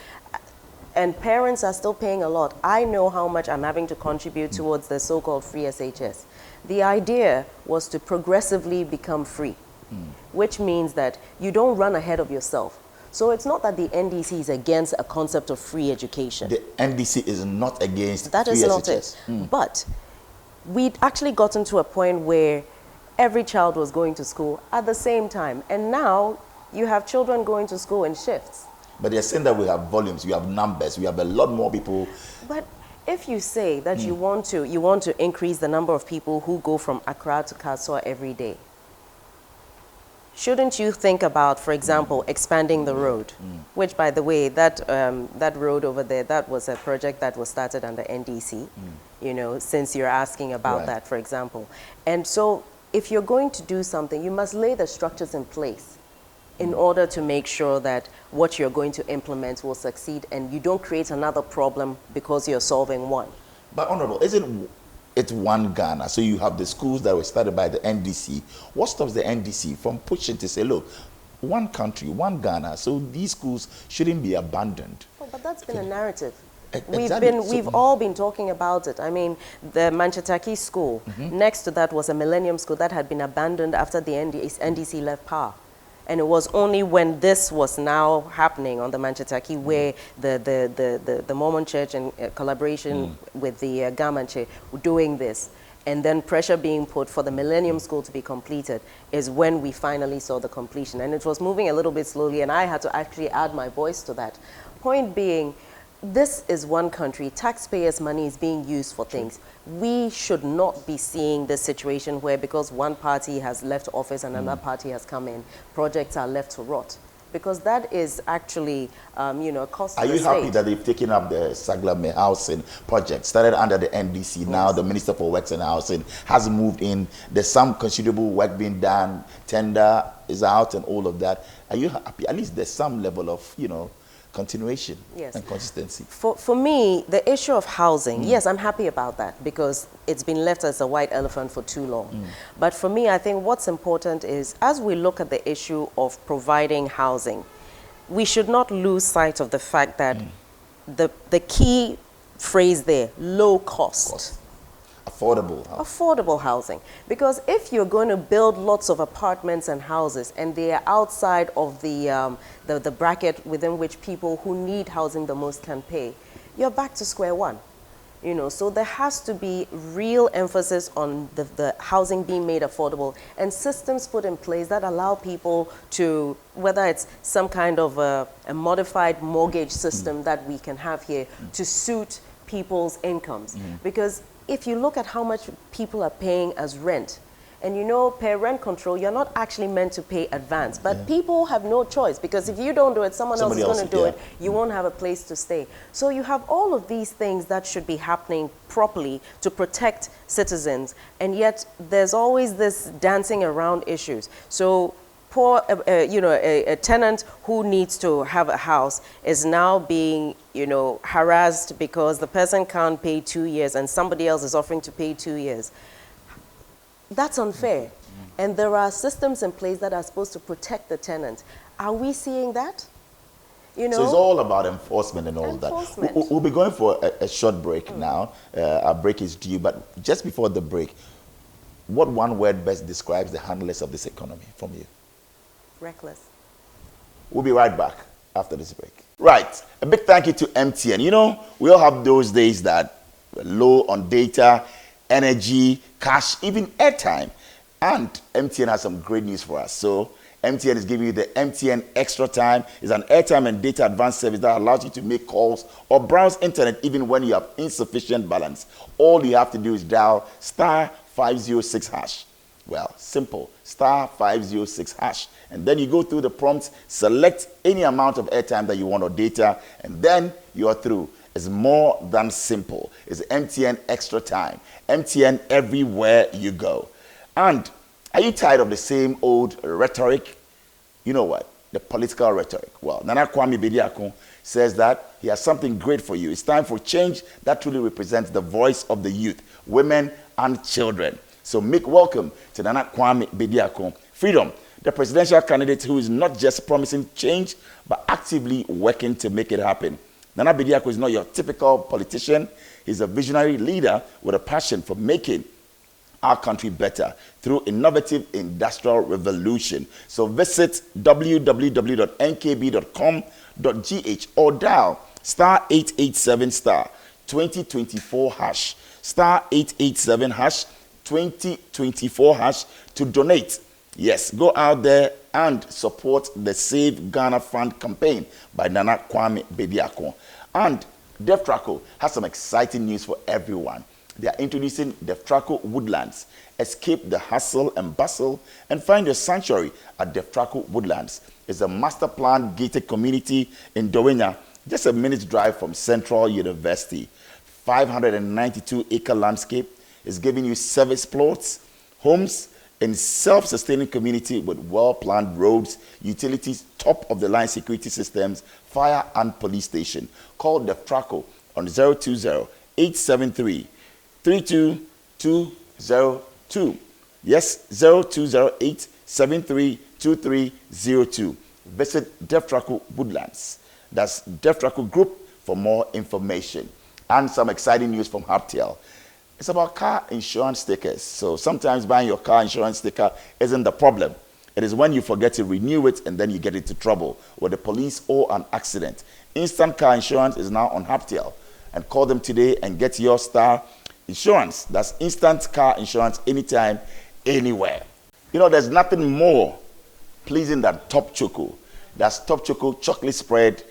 And parents are still paying a lot. I know how much I'm having to contribute towards the so-called free SHS. The idea was to progressively become free. Which means that you don't run ahead of yourself. So it's not that the NDC is against a concept of free education. The NDC is not against that free is not SHS. it. But we'd actually gotten to a point where every child was going to school at the same time. And now you have children going to school in shifts. But they're saying that we have volumes, we have numbers, we have a lot more people. But if you say that you want to increase the number of people who go from Accra to Kasoa every day, shouldn't you think about, for example, expanding the road? Which, by the way, that road over there, that was a project that was started under NDC, you know, since you're asking about that, for example. And so if you're going to do something, you must lay the structures in place in order to make sure that what you're going to implement will succeed and you don't create another problem because you're solving one. But Honorable, isn't it one Ghana? So you have the schools that were started by the NDC. What stops the NDC from pushing to say, look, one country, one Ghana, so these schools shouldn't be abandoned? Oh, but that's been a narrative. Exactly. We've all been talking about it. I mean, the Manchataki school, next to that was a Millennium school that had been abandoned after the NDC left power. And it was only when this was now happening on the Manchataki where the Mormon Church in collaboration with the Gamanche were doing this, and then pressure being put for the Millennium School to be completed, is when we finally saw the completion. And it was moving a little bit slowly, and I had to actually add my voice to that. Point being, this is one country. Taxpayers' money is being used for things. We should not be seeing this situation where because one party has left office and another party has come in, projects are left to rot. Because that is actually, a cost to the state. Are you happy that they've taken up the Saglame housing project, started under the NDC, now the Minister for Works and Housing has moved in, there's some considerable work being done, tender is out and all of that. Are you happy? At least there's some level of, continuation and consistency. For me, the issue of housing, yes, I'm happy about that because it's been left as a white elephant for too long. But for me, I think what's important is as we look at the issue of providing housing, we should not lose sight of the fact that the key phrase there, low cost. Affordable housing. Affordable housing. Because if you're going to build lots of apartments and houses and they are outside of the bracket within which people who need housing the most can pay, you're back to square one. So there has to be real emphasis on the housing being made affordable and systems put in place that allow people to, whether it's some kind of a modified mortgage system that we can have here to suit people's incomes. Because if you look at how much people are paying as rent, and per rent control, you're not actually meant to pay advance. But people have no choice because if you don't do it, someone else is going to do it. You won't have a place to stay. So you have all of these things that should be happening properly to protect citizens. And yet there's always this dancing around issues. So a tenant who needs to have a house is now being, harassed because the person can't pay 2 years and somebody else is offering to pay 2 years. That's unfair. And there are systems in place that are supposed to protect the tenant. Are we seeing that? So it's all about enforcement and all that. We'll be going for a short break now. Our break is due, but just before the break, what one word best describes the handlers of this economy from you? Reckless. We'll be right back after this break. Right. A big thank you to MTN. We all have those days that we're low on data, energy, cash, even airtime. And MTN has some great news for us. So MTN is giving you the MTN Extra Time. It's an airtime and data advanced service that allows you to make calls or browse internet even when you have insufficient balance. All you have to do is dial *506#. Well, simple, *506#. And then you go through the prompts, select any amount of airtime that you want or data, and then you're through. It's more than simple. It's MTN Extra Time. MTN everywhere you go. And are you tired of the same old rhetoric? You know what? The political rhetoric. Well, Nana Kwame Bediako says that he has something great for you. It's time for change that truly represents the voice of the youth, women, and children. So make welcome to Nana Kwame Bediako. Freedom, the presidential candidate who is not just promising change, but actively working to make it happen. Nana Bediako is not your typical politician. He's a visionary leader with a passion for making our country better through innovative industrial revolution. So visit www.nkb.com.gh or dial *887 *2024#, *887 *2024# to donate. Yes, go out there and support the Save Ghana Fund campaign by Nana Kwame Bediako. And DevTraco has some exciting news for everyone. They are introducing DevTraco Woodlands. Escape the hustle and bustle and find your sanctuary at DevTraco Woodlands. It's a master plan gated community in Dowenya, just a minute's drive from Central University. 592-acre landscape is giving you service plots, homes, in self-sustaining community with well-planned roads, utilities, top-of-the-line security systems, fire and police station. Call DEFTRACO on 020-873-32202. Yes, 0208-732302. Visit DEFTRACO Woodlands. That's DEFTRACO Group for more information. And some exciting news from Haptel. It's about car insurance stickers. So sometimes buying your car insurance sticker isn't the problem. It is when you forget to renew it and then you get into trouble with the police or an accident. Instant car insurance is now on Haptel. And call them today and get your Starr insurance. That's instant car insurance anytime, anywhere. You know, there's nothing more pleasing than Top Choco. That's Top Choco chocolate spread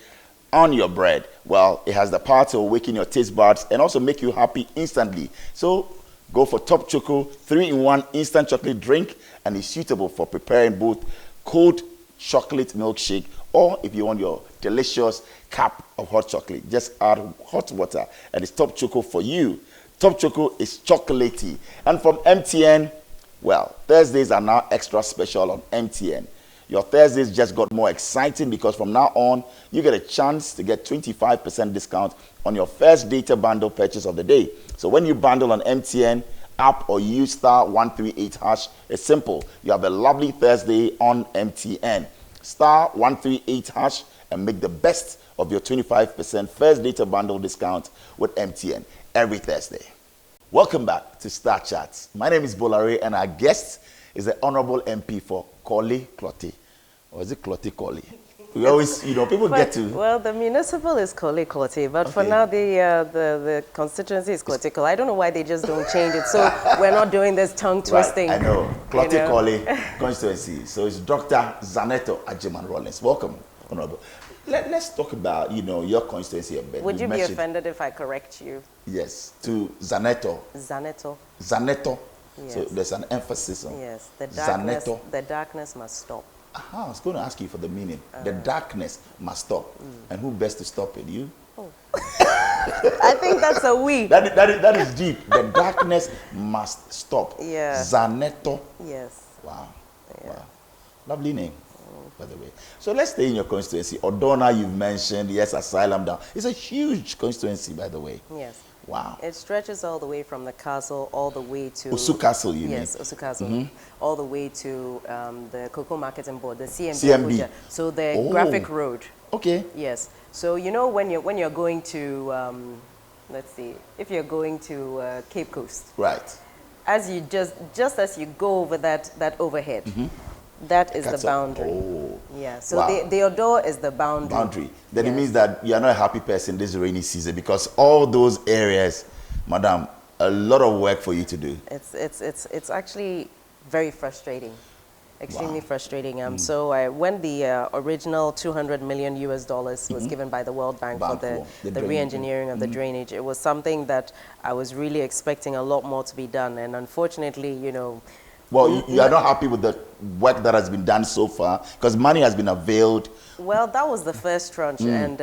on your bread. Well, it has the power to awaken your taste buds and also make you happy instantly. So go for Top Choco 3-in-1 instant chocolate drink, and it's suitable for preparing both cold chocolate milkshake or if you want your delicious cup of hot chocolate, just add hot water and it's Top Choco for you. Top Choco is chocolatey. And from MTN, well, Thursdays are now extra special on MTN. Your Thursdays just got more exciting because from now on, you get a chance to get 25% discount on your first data bundle purchase of the day. So when you bundle on MTN app or use *138#, it's simple. You have a lovely Thursday on MTN. *138# and make the best of your 25% first data bundle discount with MTN every Thursday. Welcome back to Star Chats. My name is Bola Ray and our guest is the Honorable MP for Korle Klottey. Or is it Klottey Korle? We always, you know, people get to... Well, the municipal is Korle Klottey, but for now the constituency is Klottey Korle. I don't know why they just don't change it, so we're not doing this tongue twisting. Right, I know. Klottey Korle constituency. So it's Dr. Zanetor Agyeman-Rawlings. Welcome, Honorable. Let's talk about, you know, your constituency a bit. Would you be offended if I correct you? Yes, to Zanetor. Zanetor. Zanetor. Yes. So there's an emphasis on yes, Zanetor. The darkness must stop. Aha, I was going to ask you for the meaning. The darkness must stop. And who best to stop it? You? Oh. I think that's a we. That is deep. The darkness must stop. Yeah. Zanetor. Yes. Wow. Yeah. Wow. Lovely name, by the way. So let's stay in your constituency. Odona, you've mentioned. Yes, Asylum Down. It's a huge constituency, by the way. Yes. Wow. It stretches all the way from the castle all the way to... Osu Castle, you mean? Yes, Osu Castle. All the way to the Cocoa Marketing Board, the CMB. CMB. So the Graphic Road. Okay. Yes. So you know when you're going to, let's see, if you're going to Cape Coast. Right. As you just as you go over that overhead, that is the boundary. Oh. Yeah. So wow. the Odo is the boundary. Then it means that you are not a happy person this rainy season because all those areas, madam, a lot of work for you to do. It's actually very frustrating, extremely frustrating. So when the original $200 million was given by the World Bank for the re-engineering of the drainage, it was something that I was really expecting a lot more to be done, and unfortunately, you know. Well, you are not happy with the work that has been done so far because money has been availed. Well, that was the first tranche, and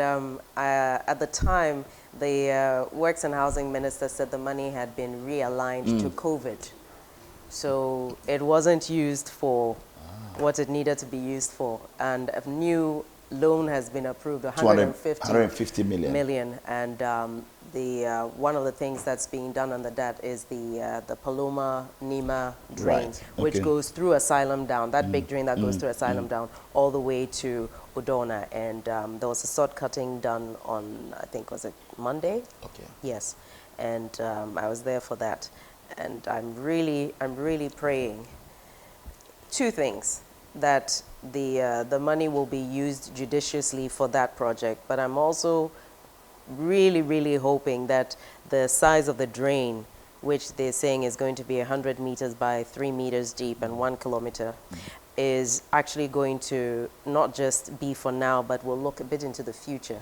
at the time, the Works and Housing Minister said the money had been realigned to COVID. So it wasn't used for what it needed to be used for. And a new loan has been approved, 150 million. And one of the things that's being done under that is the Paloma Nima drain, which goes through Asylum Down, that big drain that goes through Asylum Down, all the way to Odona. And there was a sod cutting done on, I think, was it Monday? Okay. Yes. And I was there for that. And I'm really praying two things, that the money will be used judiciously for that project, but I'm also really hoping that the size of the drain, which they're saying is going to be 100 meters by 3 meters deep and 1 kilometer, is actually going to not just be for now, but will look a bit into the future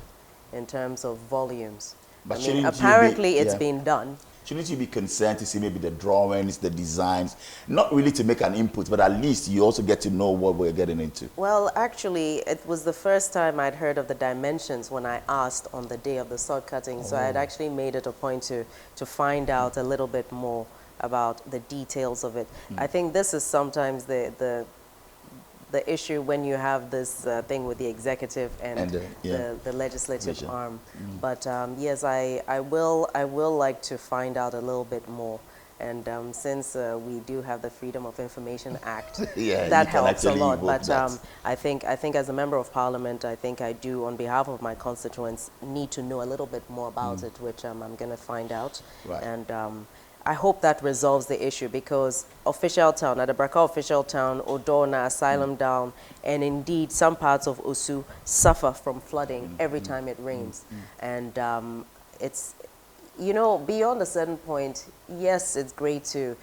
in terms of volumes. But I mean, apparently it's been done. Shouldn't you be concerned to see maybe the drawings, the designs, not really to make an input, but at least you also get to know what we're getting into? Well, actually, it was the first time I'd heard of the dimensions when I asked on the day of the sod cutting. So I had actually made it a point to find out a little bit more about the details of it. I think this is sometimes the issue when you have this thing with the executive and the legislative Vision. arm. But yes, I will like to find out a little bit more. And since we do have the Freedom of Information Act, Yeah, that you can helps a actually lot. evoke But that. I think as a member of Parliament, I think I do, on behalf of my constituents, need to know a little bit more about it, which I'm going to find out. Right. And I hope that resolves the issue, because official town, Adabraka official town, Odona, Asylum Down, and indeed some parts of Osu suffer from flooding every time it rains. And it's, you know, beyond a certain point, yes, it's great to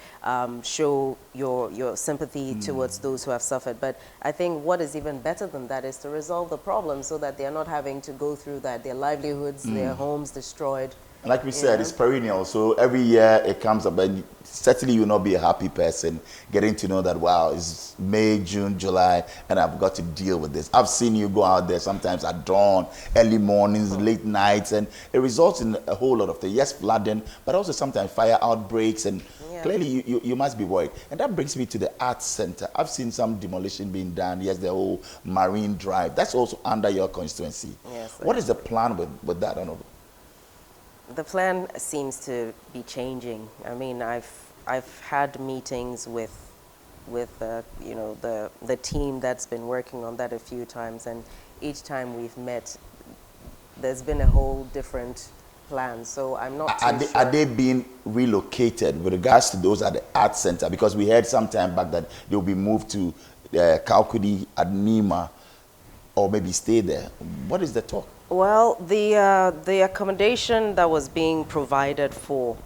show your sympathy towards those who have suffered. But I think what is even better than that is to resolve the problem so that they're not having to go through that, their livelihoods, their homes destroyed. And like we said, it's perennial. So every year it comes up, and certainly you will not be a happy person getting to know that, wow, it's May, June, July, and I've got to deal with this. I've seen you go out there sometimes at dawn, early mornings, late nights, and it results in a whole lot of things. Yes, flooding, but also sometimes fire outbreaks, and clearly you must be worried. And that brings me to the Arts Center. I've seen some demolition being done. Yes, the whole Marine Drive. That's also under your constituency. Yes, what is the plan with that? The plan seems to be changing. I mean, I've had meetings with you know, the team that's been working on that a few times, and each time we've met, there's been a whole different plan. So I'm not too sure. Are they being relocated with regards to those at the Arts Center? Because we heard some time back that they'll be moved to Kalkudi at Nima, or maybe stay there. What is the talk? Well, the accommodation that was being provided for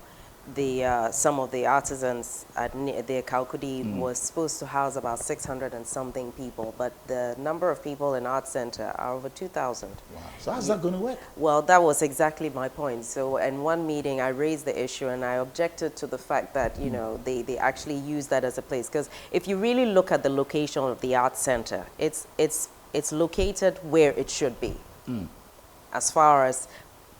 the some of the artisans at the Kalkudi was supposed to house about 600 and something people, but the number of people in Art Center are over 2,000. Wow. So how's that going to work? Well, that was exactly my point. So in one meeting, I raised the issue and I objected to the fact that, you know, they actually use that as a place. Because if you really look at the location of the Art Center, it's located where it should be. As far as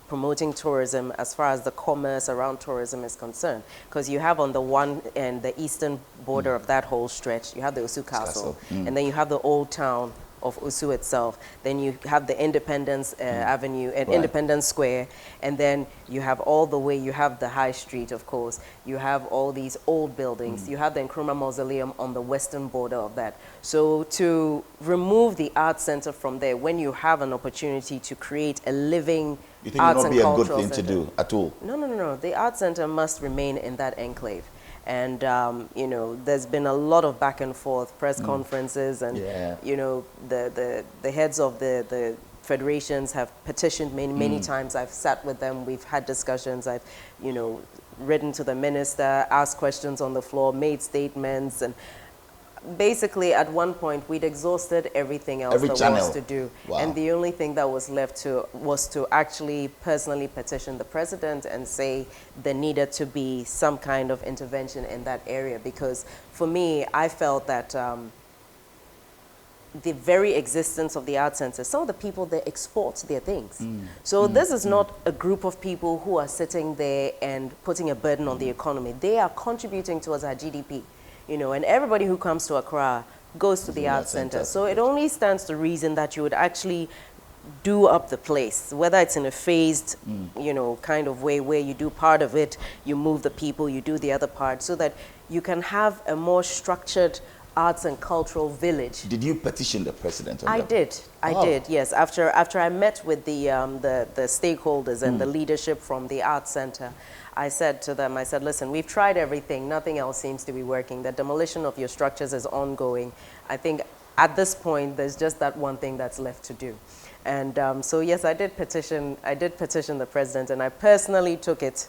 promoting tourism, as far as the commerce around tourism is concerned. Because you have on the one end, the eastern border of that whole stretch, you have the Osu Castle, and then you have the old town of Osu itself. Then you have the Independence Avenue and Independence Square, and then you have all the way, you have the High Street, of course. You have all these old buildings. You have the Nkrumah Mausoleum on the western border of that. So to remove the Art Center from there, when you have an opportunity to create a living you think arts it would not and be a good cultural thing to center. do at all? No. The Art Center must remain in that enclave. And, you know, there's been a lot of back and forth, press conferences, and, you know, the heads of the federations have petitioned many times. I've sat with them. We've had discussions. I've, you know, written to the minister, asked questions on the floor, made statements. And basically, at one point, we'd exhausted everything else was to do. Wow. And the only thing that was left was to actually personally petition the president and say there needed to be some kind of intervention in that area. Because for me, I felt that the very existence of the Art Center, some of the people that export their things. So this is not a group of people who are sitting there and putting a burden on the economy. They are contributing towards our GDP. You know, and everybody who comes to Accra goes to the Art Center. So it only stands to reason that you would actually do up the place, whether it's in a phased, you know, kind of way where you do part of it, you move the people, you do the other part, so that you can have a more structured arts and cultural village. Did you petition the president on I that? did. I did, yes. After I met with the stakeholders and the leadership from the Art Center, I said to them, I said, listen, we've tried everything. Nothing else seems to be working. The demolition of your structures is ongoing. I think at this point, there's just that one thing that's left to do. And so, yes, I did petition the president, and I personally took it.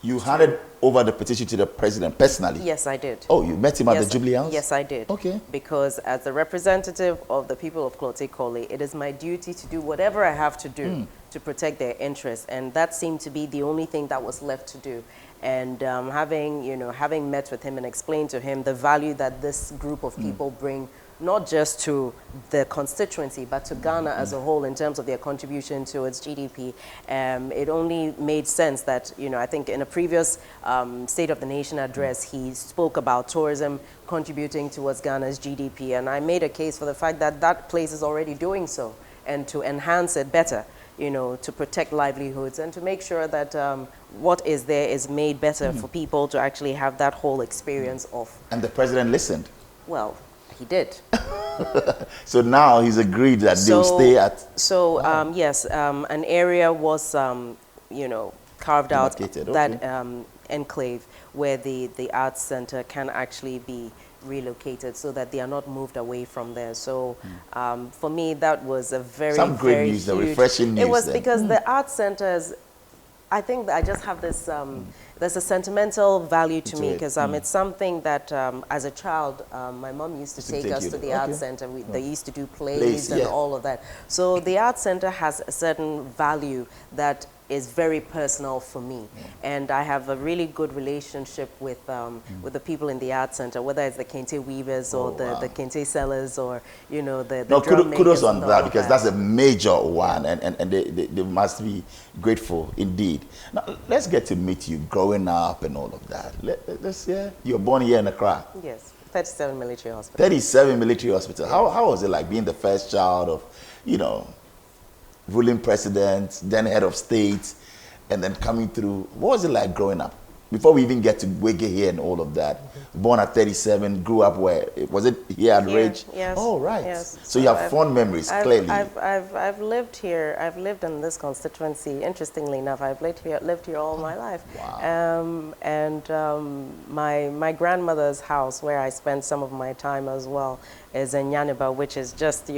You handed over the petition to the president personally? Yes, I did. Oh, you met him at the Jubilee House? Yes, I did. Okay. Because as the representative of the people of Klote Kole, it is my duty to do whatever I have to do to protect their interests. And that seemed to be the only thing that was left to do. And having met with him and explained to him the value that this group of people bring not just to the constituency, but to Ghana as a whole in terms of their contribution towards GDP. It only made sense that, I think in a previous State of the Nation address, he spoke about tourism contributing towards Ghana's GDP. And I made a case for the fact that that place is already doing so, and to enhance it better, to protect livelihoods and to make sure that what is there is made better for people to actually have that whole experience of. And the president listened. Well, he did. So now he's agreed that they'll stay at. So yes, an area was carved out, that enclave where the arts center can actually be relocated so that they are not moved away from there. So for me, that was a very, some great very news, huge, the refreshing news. It was because the art centers, I think that I just have this, there's a sentimental value to me because it's something that as a child, my mom used to take us to the art center. They used to do plays and all of that. So the art center has a certain value that is very personal for me, and I have a really good relationship with the people in the art center, whether it's the kente weavers or the kente sellers or the drum makers. Kudos on that, because that's a major one, and they must be grateful indeed. Now let's get to meet you growing up and all of that. Let's you were born here in Accra. Yes, 37 military hospital. 37 military hospital. How was it like being the first child of ruling president, then head of state, and then coming through? What was it like growing up? Before we even get to Wege here and all of that, born at 37, grew up where? Was it here at Ridge? Yes. Oh, right. Yes. So you have fond memories, clearly. I've lived here. I've lived in this constituency. Interestingly enough, I've lived here all my life. Wow. My grandmother's house, where I spent some of my time as well, is in Yaniba, which is just,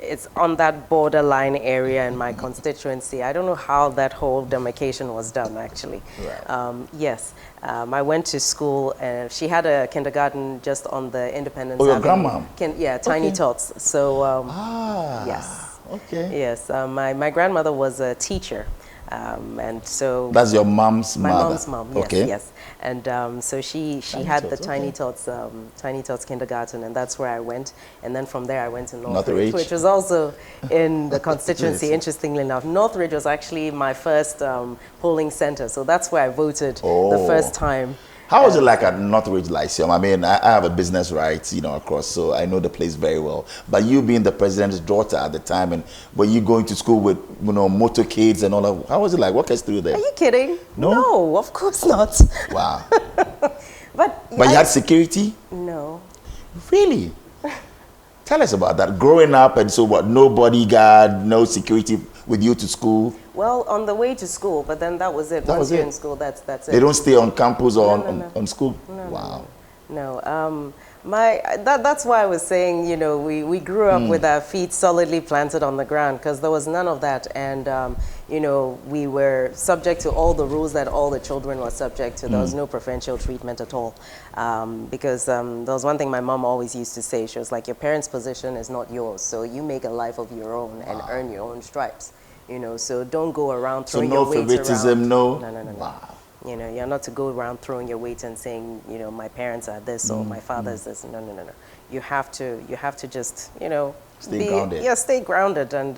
it's on that borderline area in my constituency. I don't know how that whole demarcation was done, actually. Right. Yes, I went to school, and she had a kindergarten just on the Independence Avenue. Your grandma? Tiny Tots. So, yes. Okay. Yes, my grandmother was a teacher. And so that's your mom's mother. My mom's mom, yes, okay. yes. And so she had the Tiny Tots kindergarten, and that's where I went. And then from there I went to Northridge, which was also in the constituency. Interestingly enough, Northridge was actually my first polling center, so that's where I voted the first time. How was it like at Northridge Lyceum? I mean, I have a business right, across, so I know the place very well. But you being the president's daughter at the time, and were you going to school with, motorcades and all of? How was it like? Walk us through there. Are you kidding? No, of course not. Wow. But you had security? No. Really? Tell us about that. Growing up, and so what? No bodyguard, no security with you to school? Well, on the way to school, but then that was it. Once you're in school, that's it. They don't stay on campus or on school? No, wow. No. That's why I was saying, we grew up with our feet solidly planted on the ground, because there was none of that. And, we were subject to all the rules that all the children were subject to. There was no preferential treatment at all. Because there was one thing my mom always used to say. She was like, your parents' position is not yours, so you make a life of your own and earn your own stripes. So don't go around throwing your weight around. So no favoritism, no? No. Wow. You're not to go around throwing your weight and saying, my parents are this or my father is this. No. You have to just, stay grounded. Yeah, stay grounded, and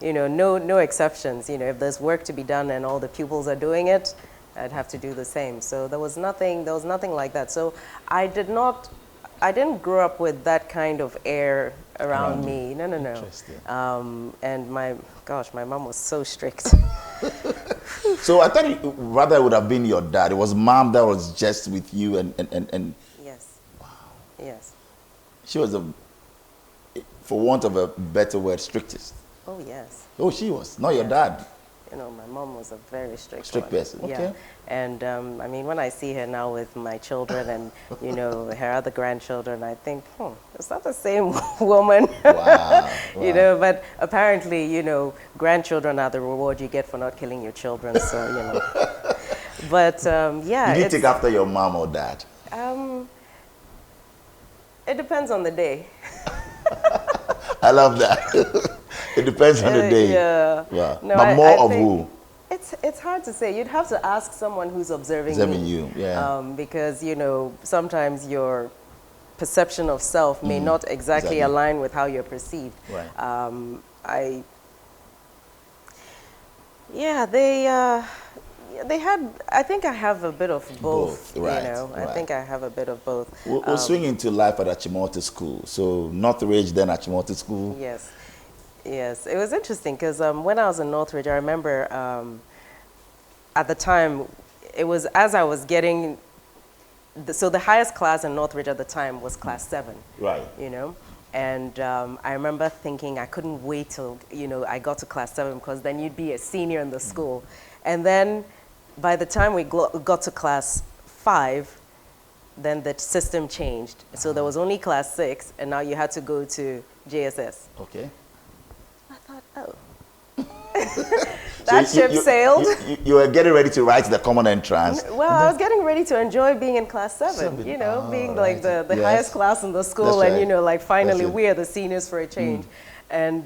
no exceptions. If there's work to be done and all the pupils are doing it, I'd have to do the same. So there was nothing like that. So I didn't grow up with that kind of air around me. No. And my mom was so strict. So I thought rather it would have been your dad. It was mom that was just with you and Yes. Wow. Yes. She was for want of a better word, strictest. Oh yes. Oh, she was, not your dad. My mom was a very strict person. Okay. Yeah. And when I see her now with my children and her other grandchildren, I think, it's not the same woman. Wow. But apparently, grandchildren are the reward you get for not killing your children. So But yeah. Did you take after your mom or dad? It depends on the day. I love that. It depends on the day. Yeah. Wow. No, but more of think who? It's hard to say. You'd have to ask someone who's observing you, yeah. because sometimes your perception of self may not exactly align with how you're perceived. Right. They had, I think I have a bit of both, right, you know. right. I think I have a bit of both. We'll swing into life at Achimota School. So Northridge, then Achimota School. Yes. Yes, it was interesting because when I was in Northridge, I remember at the time, it was as I was getting, so the highest class in Northridge at the time was class 7. Right. You know? And I remember thinking I couldn't wait till, you know, I got to class 7 because then you'd be a senior in the school. And then by the time we got to class 5, then the system changed. So there was only class 6, and now you had to go to JSS. Okay. I thought, oh. That ship sailed. You were getting ready to write the common entrance. Well, I was getting ready to enjoy being in class 7, you know, being like the highest class in the school. That's and, you know, like finally right. we are the seniors for a change. And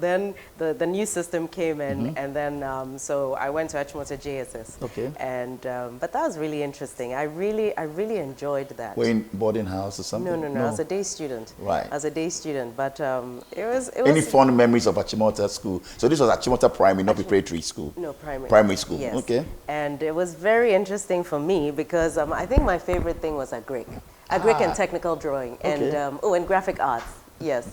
then the new system came in, and then so I went to Achimota JSS. Okay. And but that was really interesting. I really enjoyed that. Were you in boarding house or something? No. I was a day student. Right. I was a day student, but it was. Any fond memories of Achimota School? So this was Achimota Primary, not preparatory school. No, primary. Primary school. Yes. Okay. And it was very interesting for me because I think my favorite thing was agric and technical drawing, and and graphic arts. Yes.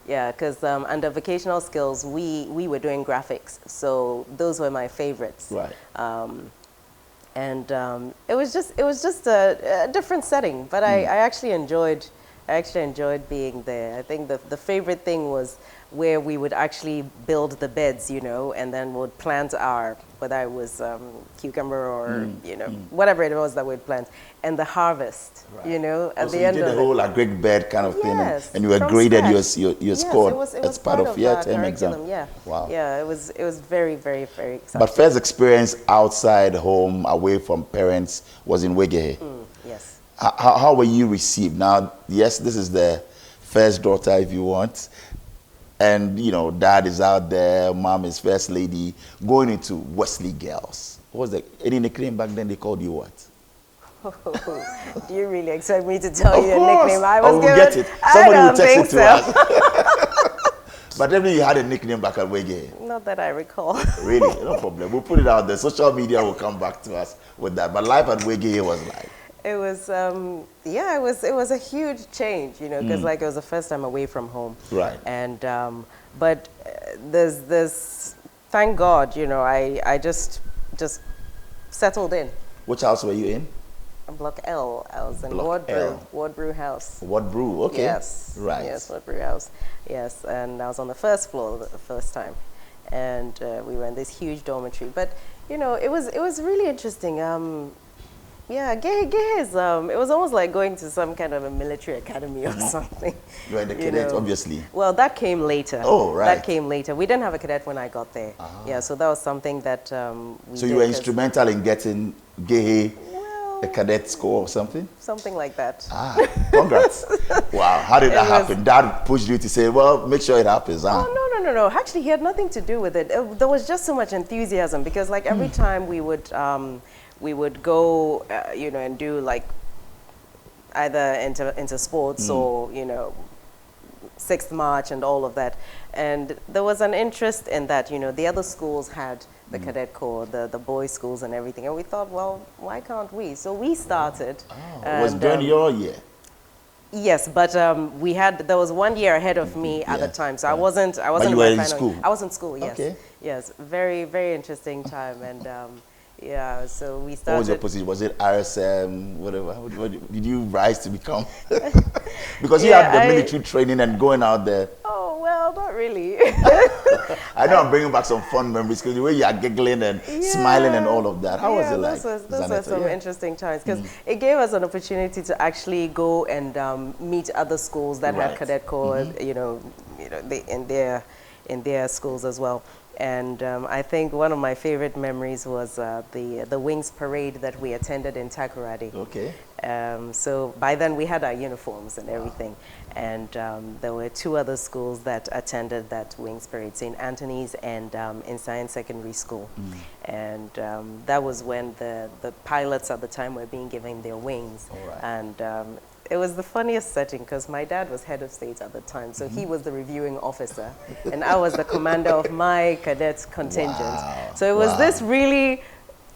Yeah, because under vocational skills, we were doing graphics, so those were my favorites. Right. And it was just a different setting, but I actually enjoyed being there. I think the favorite thing was where we would actually build the beds, you know, and then would plant whether it was cucumber or you know whatever it was that we'd plant, and the harvest, you know, at the end of it. You did the whole agric bed kind of thing, and you were from graded scratch. your score it was as part of your term exam. Yeah. Wow. Yeah, it was very exciting. But first experience outside home, away from parents, was in Wegehe. Yes. How were you received? Now, yes, this is the first daughter, if you want. And, you know, dad is out there, mom is first lady, going into Wesley Girls. What was any nickname back then? They called you what? Do you really expect me to tell you a nickname? I was we'll given, get it. Somebody will text it to us. But definitely you had a nickname back at Wege. Not that I recall. Really? No problem. We'll put it out there. Social media will come back to us with that. But life at Wege was like... It was, it was a huge change, you know, because like it was the first time away from home. Right. And, but there's, thank God, you know, I just settled in. Which house were you in? Block L. I was in Ward Brew House. Ward Brew, okay. Yes. Right. Yes, Ward Brew House. Yes, and I was on the first floor the first time. And we were in this huge dormitory. But, you know, it was really interesting. Yeah, Gehe is, it was almost like going to some kind of a military academy or something. You were in the cadet, obviously. Well, that came later. Oh, right. That came later. We didn't have a cadet when I got there. Yeah, so that was something that we So you were instrumental in getting Gehe a cadet score or something? Something like that. Congrats. Wow, how did that happen? Dad pushed you to say, well, make sure it happens, huh? Oh, no. Actually, he had nothing to do with it. There was just so much enthusiasm because, like, every time we would go, you know, and do like either into sports or, you know, 6th March and all of that. And there was an interest in that, you know, the other schools had the cadet corps, the boys' schools and everything. And we thought, well, why can't we? So we started. It was during your year? Yes, but there was 1 year ahead of me at the time. So I wasn't But you in were my in final school? I was in school, yes. Okay. Yes, very, very interesting time. And yeah, so we started. What was your position? Was it RSM, whatever? Did you rise to become? Because you had the military training and going out there. Oh, well, not really. I know I'm bringing back some fun memories because the way you are giggling and smiling and all of that. How was it like? Those were some interesting times because it gave us an opportunity to actually go and meet other schools that had cadet corps, you know, in their schools as well. And I think one of my favorite memories was the Wings Parade that we attended in Takoradi. Okay. So by then we had our uniforms and everything. And there were 2 other schools that attended that Wings Parade, St. Anthony's and in Science Secondary School. And that was when the pilots at the time were being given their wings. All right. And it was the funniest setting because my dad was head of state at the time, so he was the reviewing officer, and I was the commander of my cadet contingent. Wow. So it was this really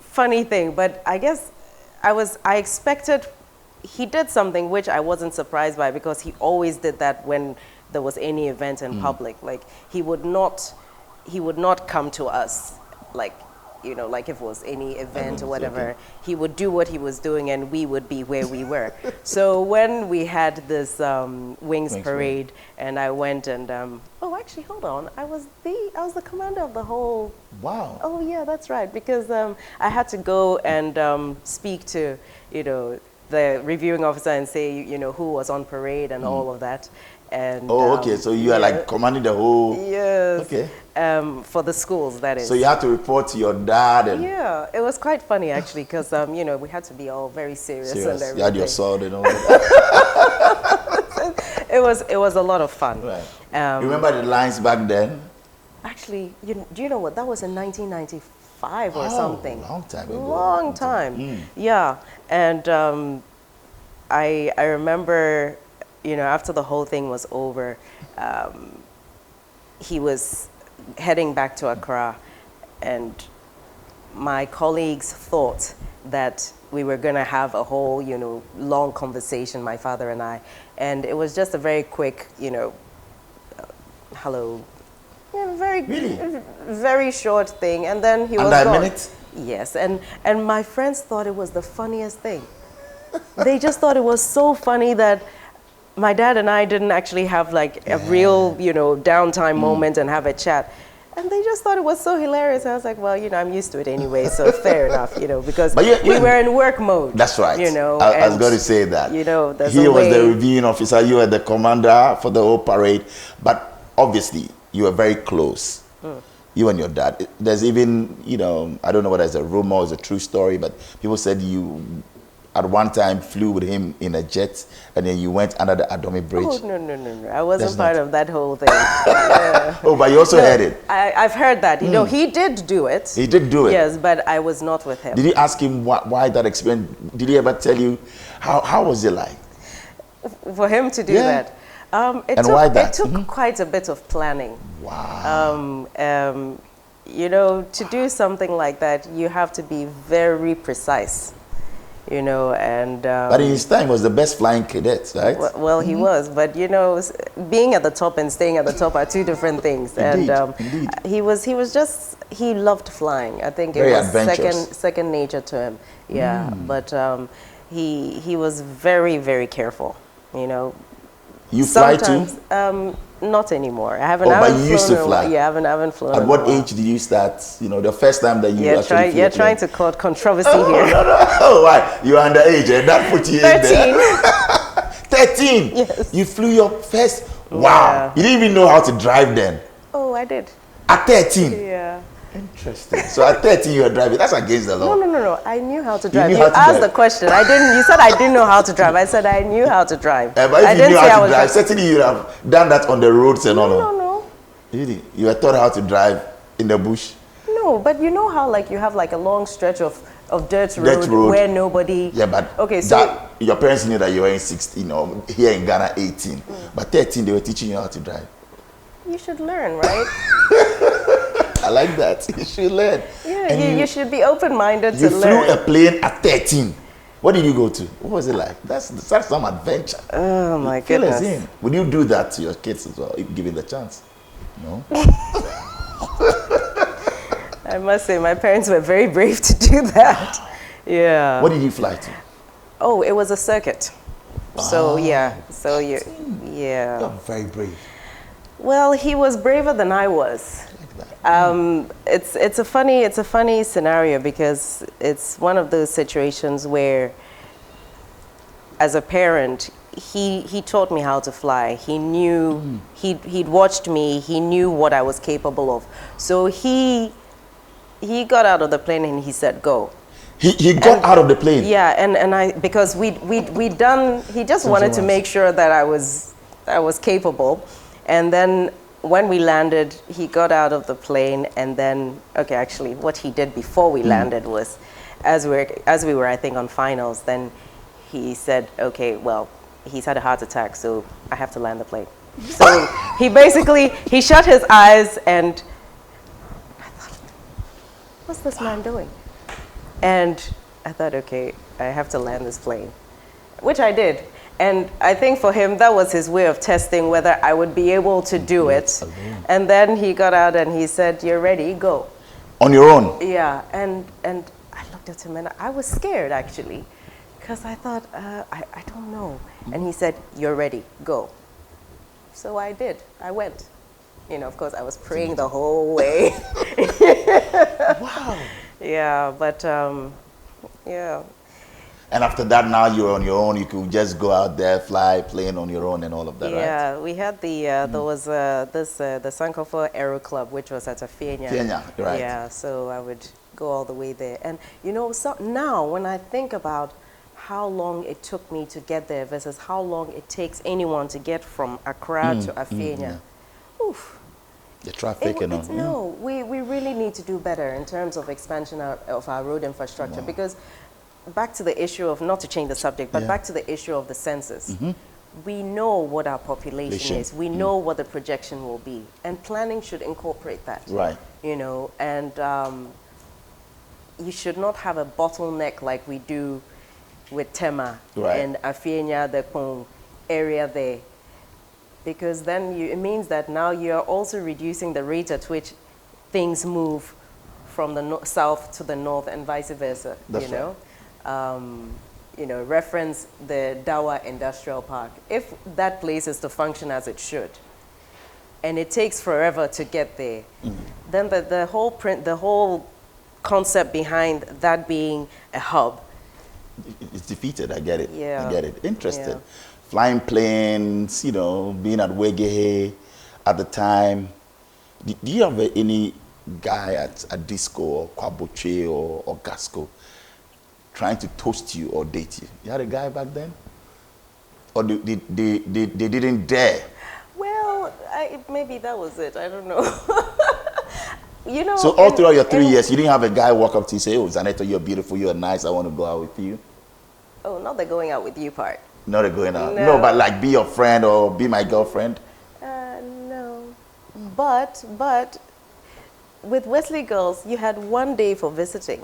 funny thing, but I guess I expected, he did something which I wasn't surprised by because he always did that when there was any event in public. Like he would not come to us, like, you know, like if it was any event or whatever, okay. He would do what he was doing and we would be where we were. So when we had this Wings parade and I went and, oh, actually, hold on. I was the commander of the whole. Wow. Oh, yeah, that's right. Because I had to go and speak to, you know, the reviewing officer and say, you know, who was on parade and all of that. And, okay. So you are like commanding the whole. Yes. Okay. For the schools, that is. So you had to report to your dad. And yeah, it was quite funny actually, because you know, we had to be all very serious and everything. You had your sword and all that. It was a lot of fun. Right. You remember the lines back then? Actually, do you know what? That was in 1995 or something. Long time ago. Long time. Yeah, and I remember, you know, after the whole thing was over, he was heading back to Accra, and my colleagues thought that we were going to have a whole, you know, long conversation, my father and I, and it was just a very quick, you know, hello, yeah, very short thing, and then he was gone. Under a minute? Yes, and my friends thought it was the funniest thing. They just thought it was so funny that my dad and I didn't actually have like a real, you know, downtime moment and have a chat. And they just thought it was so hilarious. I was like, well, you know, I'm used to it anyway, so fair enough, you know, because we were in work mode. That's right. You know, I was going to say that. You know, he was the reviewing officer, you were the commander for the whole parade. But obviously, you were very close. You and your dad. There's even, you know, I don't know whether it's a rumor or it's a true story, but people said you at one time flew with him in a jet, and then you went under the Adomi Bridge. Oh, no. I wasn't part of that whole thing. Yeah. Oh, but you also heard it. I've heard that. You know, he did do it. He did do it. Yes, but I was not with him. Did you ask him why that experience? Did he ever tell you how was it like? For him to do that? It took quite a bit of planning. Wow. You know, to do something like that, you have to be very precise. You know, and but in his time, he was the best flying cadet, right? Well, he was, but you know, being at the top and staying at the top are two different things. Indeed, and indeed. he loved flying. I think very it was adventurous. second nature to him. Yeah, but he was very, very careful. You know, you fly too? Not anymore. I haven't. But you used to fly. Yeah, I haven't flown. At what age did you start? You know, the first time that you actually flew? You're trying to cause controversy here. No. Oh, why? You are underage, and that put you 13. in there. 13. Yes. You flew your first. Wow. Yeah. You didn't even know how to drive then. Oh, I did. At 13. Yeah. Interesting. So at 13 you were driving. That's against the law. No. I knew how to drive. You You asked the question. I didn't. You said I didn't know how to drive. I said I knew how to drive. But if you knew how to drive, certainly you would have done that on the roads and all. No. Really? You were taught how to drive in the bush? No, but you know how like you have like a long stretch of dirt road where nobody. Yeah, but okay, so your parents knew that you were in 16 or here in Ghana 18, but 13 they were teaching you how to drive. You should learn, right? I like that. You should learn. Yeah, you should be open-minded to learn. You flew a plane at 13. What did you go to? What was it like? That's some adventure. Oh my goodness. Would you do that to your kids as well, if given the chance? No? I must say, my parents were very brave to do that. Yeah. What did you fly to? Oh, it was a circuit. So yeah. So You're very brave. Well, he was braver than I was. It's a funny scenario because it's one of those situations where, as a parent, he taught me how to fly. He knew he'd watched me. He knew what I was capable of. So he got out of the plane and he said, "Go." He got out of the plane. Yeah, and I because we'd done. He just wanted to make sure that I was capable, and then when we landed, he got out of the plane, and then actually, what he did before we landed was, as we were I think on finals, then he said, "Okay, well, he's had a heart attack, so I have to land the plane. So he shut his eyes, and I thought, what's this man doing? And I thought, okay, I have to land this plane, which I did. And I think for him, that was his way of testing whether I would be able to do it. And then he got out and he said, "You're ready, go." On your own? Yeah, and I looked at him and I was scared, actually, because I thought, I don't know. And he said, "You're ready, go." So I did. I went. You know, of course, I was praying the whole way. Wow. Yeah, but yeah. And after that, now you're on your own. You could just go out there, fly, plane on your own and all of that, right? Yeah, we had the, there was the Sankofa Aero Club, which was at Aviation. Kenya, right. Yeah, so I would go all the way there. And, you know, so now when I think about how long it took me to get there versus how long it takes anyone to get from Accra to Aviation, oof. The traffic and all. No, we really need to do better in terms of expansion of our road infrastructure, because back to the issue of, not to change the subject, but back to the issue of the census. We know what our population is. We know what the projection will be. And planning should incorporate that. Right. You know, and you should not have a bottleneck like we do with Tema and Afienya, the Kong area there. Because then it means that now you're also reducing the rate at which things move from the south to the north and vice versa. That's right. You know, reference the Dawa Industrial Park. If that place is to function as it should, and it takes forever to get there, then the whole concept behind that being a hub, it's defeated. I get it. Yeah. I get it. Interesting. Yeah. Flying planes, you know, being at Wegehe at the time. Do you have any guy at a disco or Kwaboche or Gasco trying to toast you or date you? You had a guy back then? Or they didn't dare? Well, maybe that was it. I don't know. You know. So all throughout your 3 years, you didn't have a guy walk up to you and say, "Oh, Zanetor, you're beautiful, you're nice, I want to go out with you"? Oh, not the going out with you part. Not the going out. No. No, but like be your friend or be my girlfriend. No. But with Wesley Girls, you had 1 day for visiting.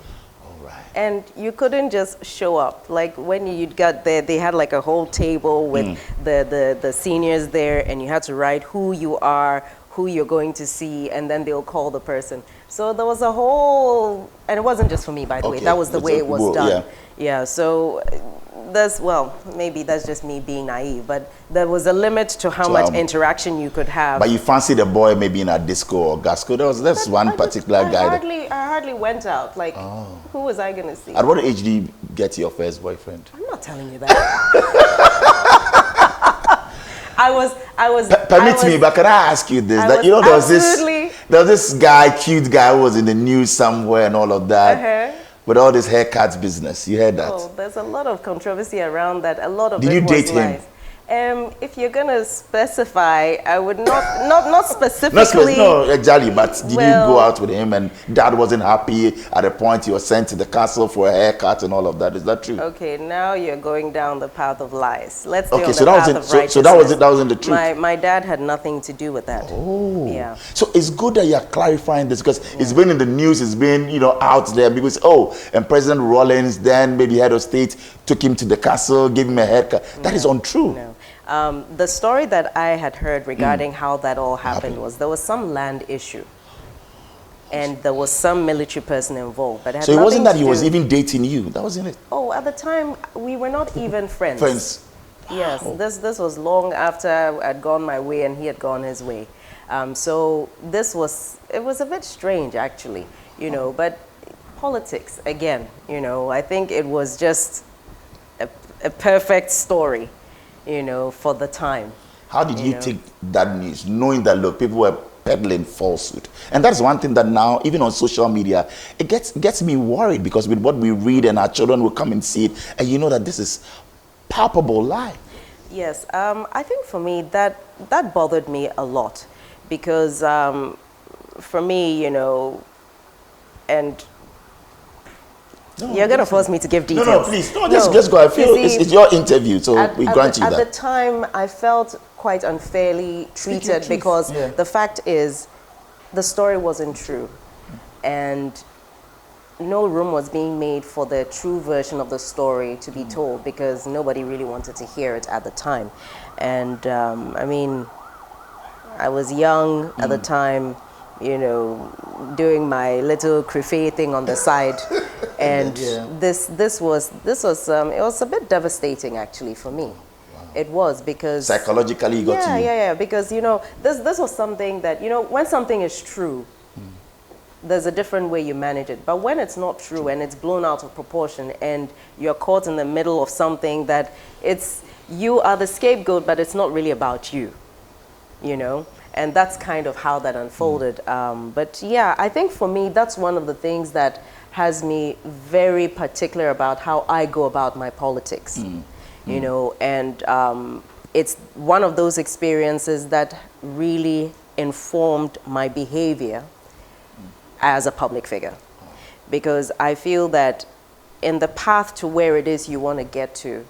Right. And you couldn't just show up. Like when you got there, they had like a whole table with the seniors there, and you had to write who you are, who you're going to see, and then they'll call the person. So there was a whole, and it wasn't just for me, by the way. That was the way it was done. Yeah, so maybe that's just me being naive, but there was a limit to how much interaction you could have. But you fancied a boy maybe in a disco or Gasco. That's one particular guy. I hardly went out. Like, who was I going to see? At what age did you get your first boyfriend? I'm not telling you that. Permit me, but can I ask you this? That, you know, there was this guy, cute guy who was in the news somewhere and all of that. With all this haircuts business, you heard that? Oh, there's a lot of controversy around that. A lot of Did you date him? If you're gonna specify, I would not specifically. No, exactly. But did you go out with him and Dad wasn't happy at a point you were sent to the castle for a haircut and all of that? Is that true? Okay, now you're going down the path of lies. Let's stay on the so path of righteousness. So that wasn't the truth. My dad had nothing to do with that. Oh, yeah. So it's good that you're clarifying this because it's been in the news. It's been out there because and President Rawlings, then maybe head of state, took him to the castle, gave him a haircut. That is untrue. No. The story that I had heard regarding how that all happened was there was some land issue, and there was some military person involved. But so it wasn't that he was even dating you. That wasn't it. Oh, at the time we were not even friends. Friends. Yes, this was long after I'd gone my way and he had gone his way. So it was a bit strange actually, but politics again, I think it was just a perfect story, for the time. How did you take that news, knowing that, look, people were peddling falsehood? And that's one thing that now, even on social media, it gets me worried because with what we read and our children will come and see it, and you know that this is palpable lie. Yes, I think for me that bothered me a lot because for me, and No, you're going to force me to give details. No, please. No, just go. I feel it's your interview, so we grant you that. At the time, I felt quite unfairly treated because the fact is, the story wasn't true. And no room was being made for the true version of the story to be told because nobody really wanted to hear it at the time. And I mean, I was young at the time, you know, doing my little crochet thing on the side, and this was it was a bit devastating actually for me. Wow. It was because psychologically you got to you. Yeah, because you know this was something that, you know, when something is true, there's a different way you manage it. But when it's not true and it's blown out of proportion and you're caught in the middle of something that you are the scapegoat, but it's not really about you, you know? And that's kind of how that unfolded. But yeah, I think for me, that's one of the things that has me very particular about how I go about my politics, you know? And it's one of those experiences that really informed my behavior as a public figure, because I feel that in the path to where it is you want to get to,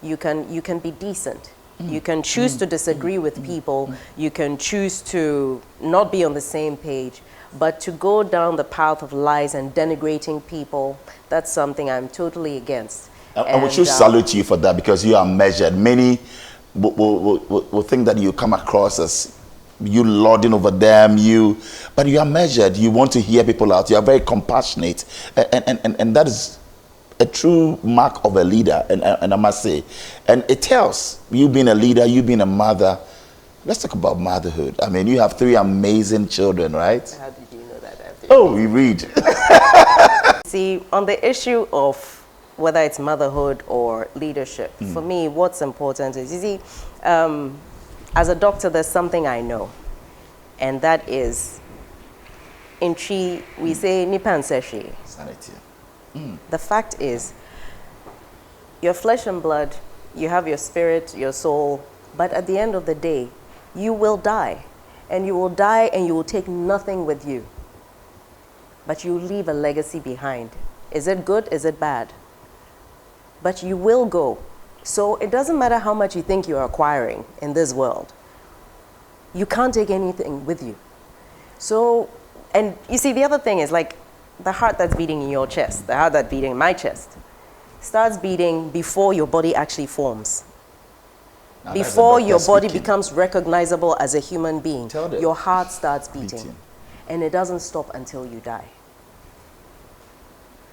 you can be decent. You can choose to disagree with people. You can choose to not be on the same page, but to go down the path of lies and denigrating people, that's something I'm totally against. And we should salute you for that, because you are measured. Many will think that you come across as you lording over them, but you are measured. You want to hear people out. You are very compassionate, and that is a true mark of a leader. And I must say, and it tells you being a leader, you being a mother. Let's talk about motherhood. I mean, you have 3 amazing children, right? How did you know that? Oh, we read. See, on the issue of whether it's motherhood or leadership, for me, what's important is, you see, as a doctor, there's something I know, and that is, in Chi, we say nipan seshi. Sanity. The fact is, your flesh and blood, you have your spirit, your soul, but at the end of the day, you will die, and you will die and you will take nothing with you, but you leave a legacy behind. Is it good? Is it bad? But you will go. So it doesn't matter how much you think you're acquiring in this world. You can't take anything with you. So, and you see, the other thing is, like, the heart that's beating in your chest, the heart that's beating in my chest, starts beating before your body actually forms. Now, before your body becomes recognizable as a human being, your heart starts beating. And it doesn't stop until you die.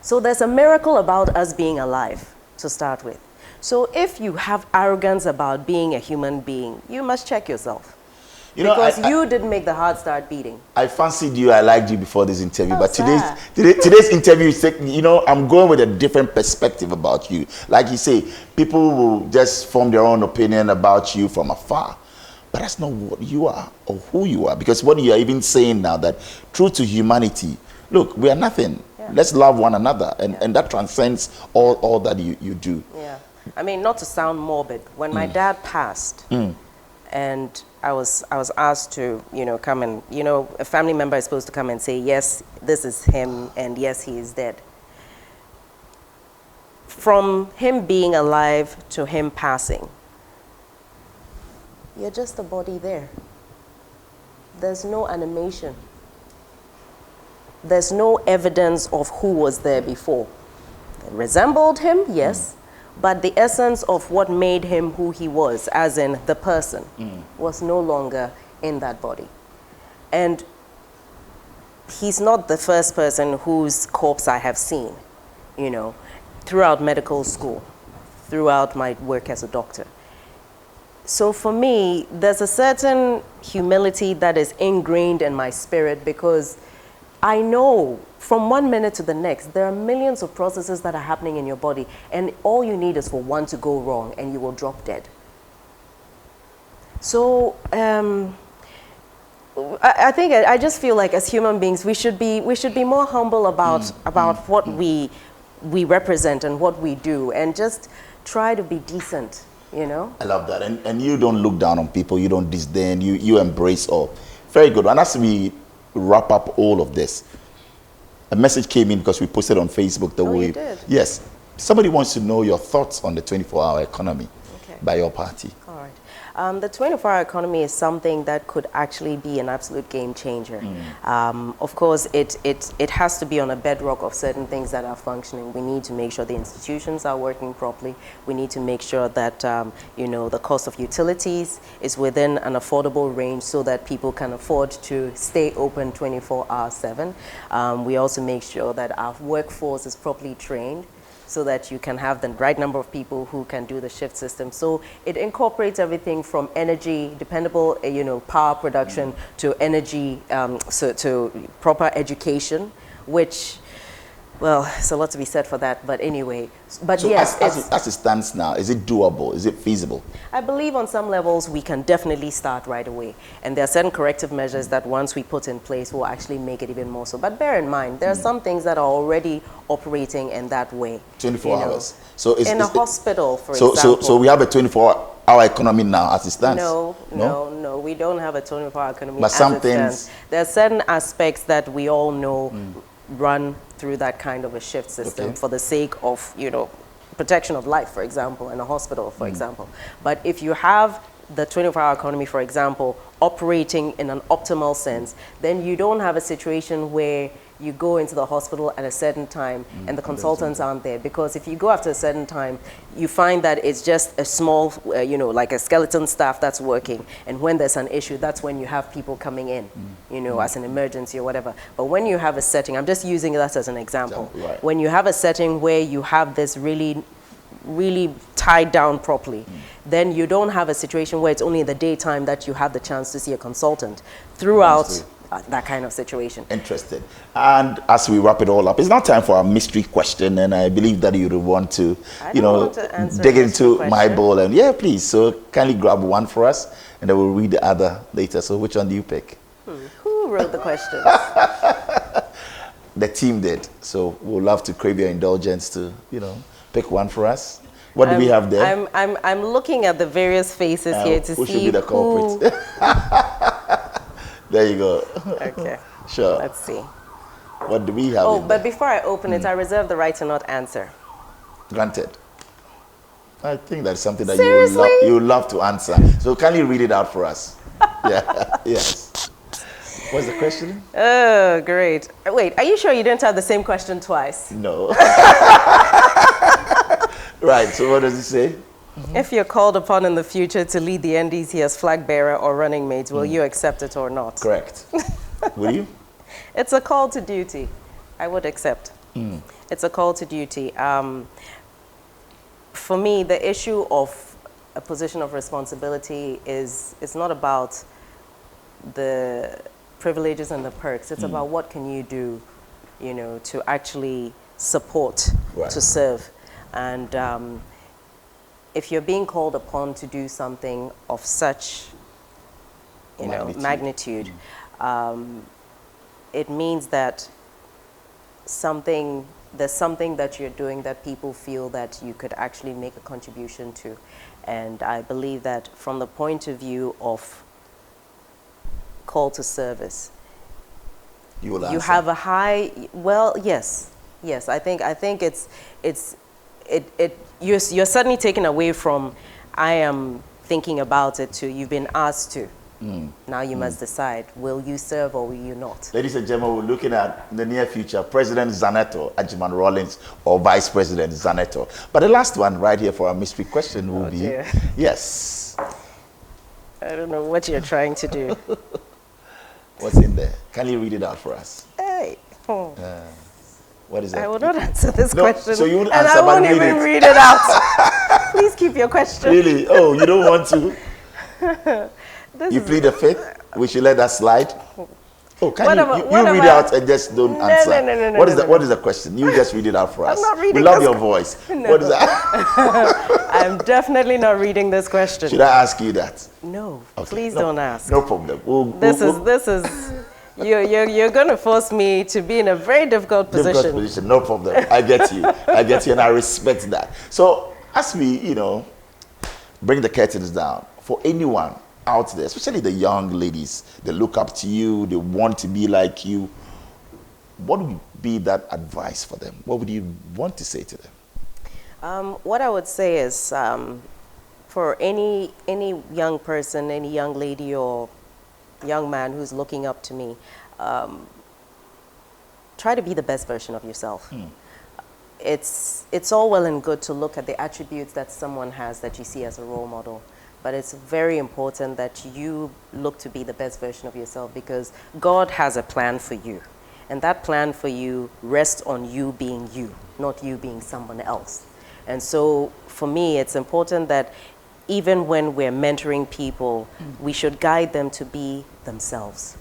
So there's a miracle about us being alive, to start with. So if you have arrogance about being a human being, you must check yourself. Because you didn't make the heart start beating. I fancied you, I liked you before this interview, but today's interview is, you know, I'm going with a different perspective about you. Like you say, people will just form their own opinion about you from afar. But that's not what you are or who you are. Because what you are even saying now, that true to humanity, look, we are nothing. Yeah. Let's love one another. And that transcends all that you do. Yeah. I mean, not to sound morbid, when my dad passed, and I was asked to, you know, come and, you know, a family member is supposed to come and say, yes, this is him, and yes, he is dead. From him being alive to him passing, you're just a body there. There's no animation. There's no evidence of who was there before. It resembled him, yes, but the essence of what made him who he was, as in the person, was no longer in that body. And he's not the first person whose corpse I have seen, you know, throughout medical school, throughout my work as a doctor. So for me, there's a certain humility that is ingrained in my spirit, because I know from one minute to the next, there are millions of processes that are happening in your body, and all you need is for one to go wrong and you will drop dead. So I think, I just feel like as human beings, we should be more humble about what we represent and what we do, and just try to be decent, you know? I love that. And you don't look down on people, you don't disdain, you embrace all. Very good. And as we wrap up all of this, a message came in because we posted on Facebook that you did? Yes. Somebody wants to know your thoughts on the 24-hour economy by your party. All right. The 24-hour economy is something that could actually be an absolute game changer. Of course, it has to be on a bedrock of certain things that are functioning. We need to make sure the institutions are working properly. We need to make sure that you know, the cost of utilities is within an affordable range so that people can afford to stay open 24/7. We also make sure that our workforce is properly trained, so that you can have the right number of people who can do the shift system. So it incorporates everything from energy, dependable, you know, power production, to energy, to proper education, which, well, there's a lot to be said for that, but anyway. But So yes, as it stands now, is it doable? Is it feasible? I believe on some levels we can definitely start right away. And there are certain corrective measures that once we put in place will actually make it even more so. But bear in mind, there are some things that are already operating in that way. 24 you know. hours. So it's, In a hospital, for so, example. So we have a 24-hour economy now as it stands? No, we don't have a 24-hour economy But as some it stands. things- There are certain aspects that we all know run through that kind of a shift system for the sake of, you know, protection of life, for example, in a hospital, for example. But if you have the 24-hour economy, for example, operating in an optimal sense, then you don't have a situation where you go into the hospital at a certain time and the consultants aren't there. Because if you go after a certain time, you find that it's just a small, you know, like a skeleton staff that's working. And when there's an issue, that's when you have people coming in, you know, as an emergency or whatever. But when you have a setting, I'm just using that as an example. Right. When you have a setting where you have this really tied down properly, then you don't have a situation where it's only in the daytime that you have the chance to see a consultant throughout that kind of situation. Interested. And as we wrap it all up, it's now time for our mystery question, and I believe that you would want to, you know, dig into my bowl. And yeah, please. So kindly grab one for us, and then we'll read the other later. So which one do you pick? Who wrote the questions? The team did. So we'll love to crave your indulgence to, you know, pick one for us. What do we have there? I'm looking at the various faces here to who see should be the culprit. There you go. Okay. Sure. Let's see. What do we have? Oh, but before I open it, I reserve the right to not answer. Granted. I think that's something that Seriously? you would love to answer. So kindly read it out for us. Yeah. Yes. What's the question? Oh, great. Wait, are you sure you didn't have the same question twice? No. Right. So what does it say? If you're called upon in the future to lead the NDC as flag bearer or running mate, will you accept it or not? Correct. Will you? It's a call to duty. I would accept. It's a call to duty. For me, the issue of a position of responsibility is not about the privileges and the perks. It's about what can you do, you know, to actually support, to serve. And if you're being called upon to do something of such, you know, magnitude, it means that there's something that you're doing that people feel that you could actually make a contribution to. And I believe that from the point of view of call to service, You will answer. you have a high, well, yes. I think you're suddenly taken away from I am thinking about it to you've been asked to. Now you must decide, will you serve or will you not? Ladies and gentlemen, we're looking at in the near future, President Zanetor Agyeman-Rawlings or Vice President Zanetor. But the last one right here for our mystery question will be, dear. yes. I don't know what you're trying to do. What's in there? Can you read it out for us? Hey. What is that? I will not answer this No, question. so you won't and answer, I won't but read even it. read it out. Please keep your question. Really? Oh, you don't want to? You plead the fifth? We should let that slide? Oh, can you read it out and just don't answer? No, What is the question? You just read it out for us. I'm not reading We love this your voice. No. What is that? I'm definitely not reading this question. Should I ask you that? No, Okay. please No, don't ask. No problem. This is you're going to force me to be in a very difficult position. No problem. I get you. And I respect that. So as we, you know, bring the curtains down, for anyone out there, especially the young ladies, they look up to you, they want to be like you, what would be that advice for them? What would you want to say to them? What I would say is, for any young person, any young lady or young man who's looking up to me, try to be the best version of yourself. It's all well and good to look at the attributes that someone has that you see as a role model, but it's very important that you look to be the best version of yourself, because God has a plan for you, and that plan for you rests on you being you, not you being someone else. And so for me, it's important that even when we're mentoring people, we should guide them to be themselves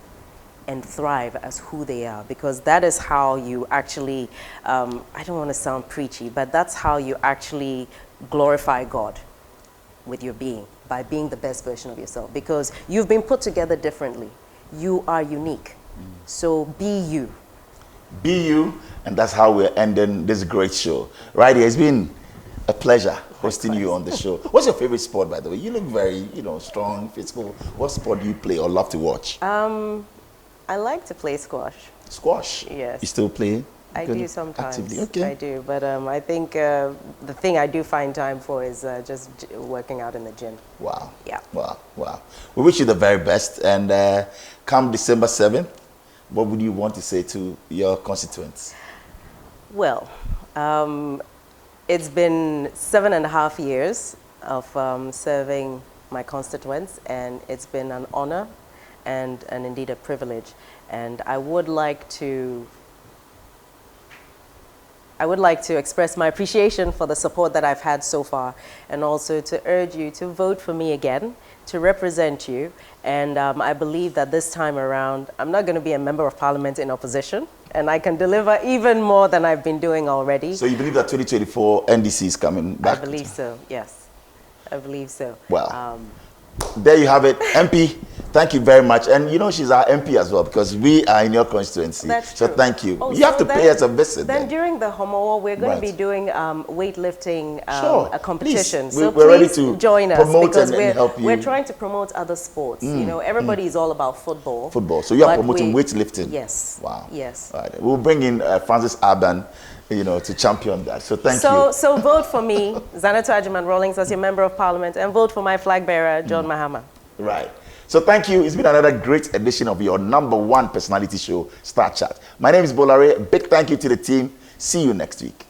and thrive as who they are, because that is how you actually, I don't want to sound preachy, but that's how you actually glorify God with your being, by being the best version of yourself, because you've been put together differently. You are unique. So be you. Be you, and that's how we're ending this great show. Right here, it's been a pleasure hosting you on the show. What's your favorite sport, by the way? You look very, strong, physical. What sport do you play or love to watch? I like to play squash. Squash? Yes. You still play? I do sometimes. Actively? Okay. I do, but I think the thing I do find time for is just working out in the gym. Wow. Yeah. Wow. Wow. We wish you the very best, and come December 7th, what would you want to say to your constituents? Well, it's been 7.5 years of serving my constituents, and it's been an honor and indeed a privilege. And I would like to express my appreciation for the support that I've had so far, and also to urge you to vote for me again, to represent you. And I believe that this time around, I'm not going to be a member of parliament in opposition, and I can deliver even more than I've been doing already. So you believe that 2024 NDC is coming back? I believe so, yes. I believe so. Well, there you have it. MP, thank you very much. And she's our MP as well, because we are in your constituency. That's so true. thank you. Oh, you have to pay us a visit. Then during the Homo, we're going to be doing weightlifting a competition. So we're ready please to join us, because and help you. We're trying to promote other sports. Everybody is all about football. Football. So you are promoting weightlifting. Yes. Wow. Yes. All right. We'll bring in Francis Aban, to champion that. So thank you. So vote for me, Zanetor Agyeman-Rawlings, as your member of parliament, and vote for my flag bearer, John Mahama. Right. So thank you. It's been another great edition of your #1 personality show, Star Chat. My name is Bola Ray. A big thank you to the team. See you next week.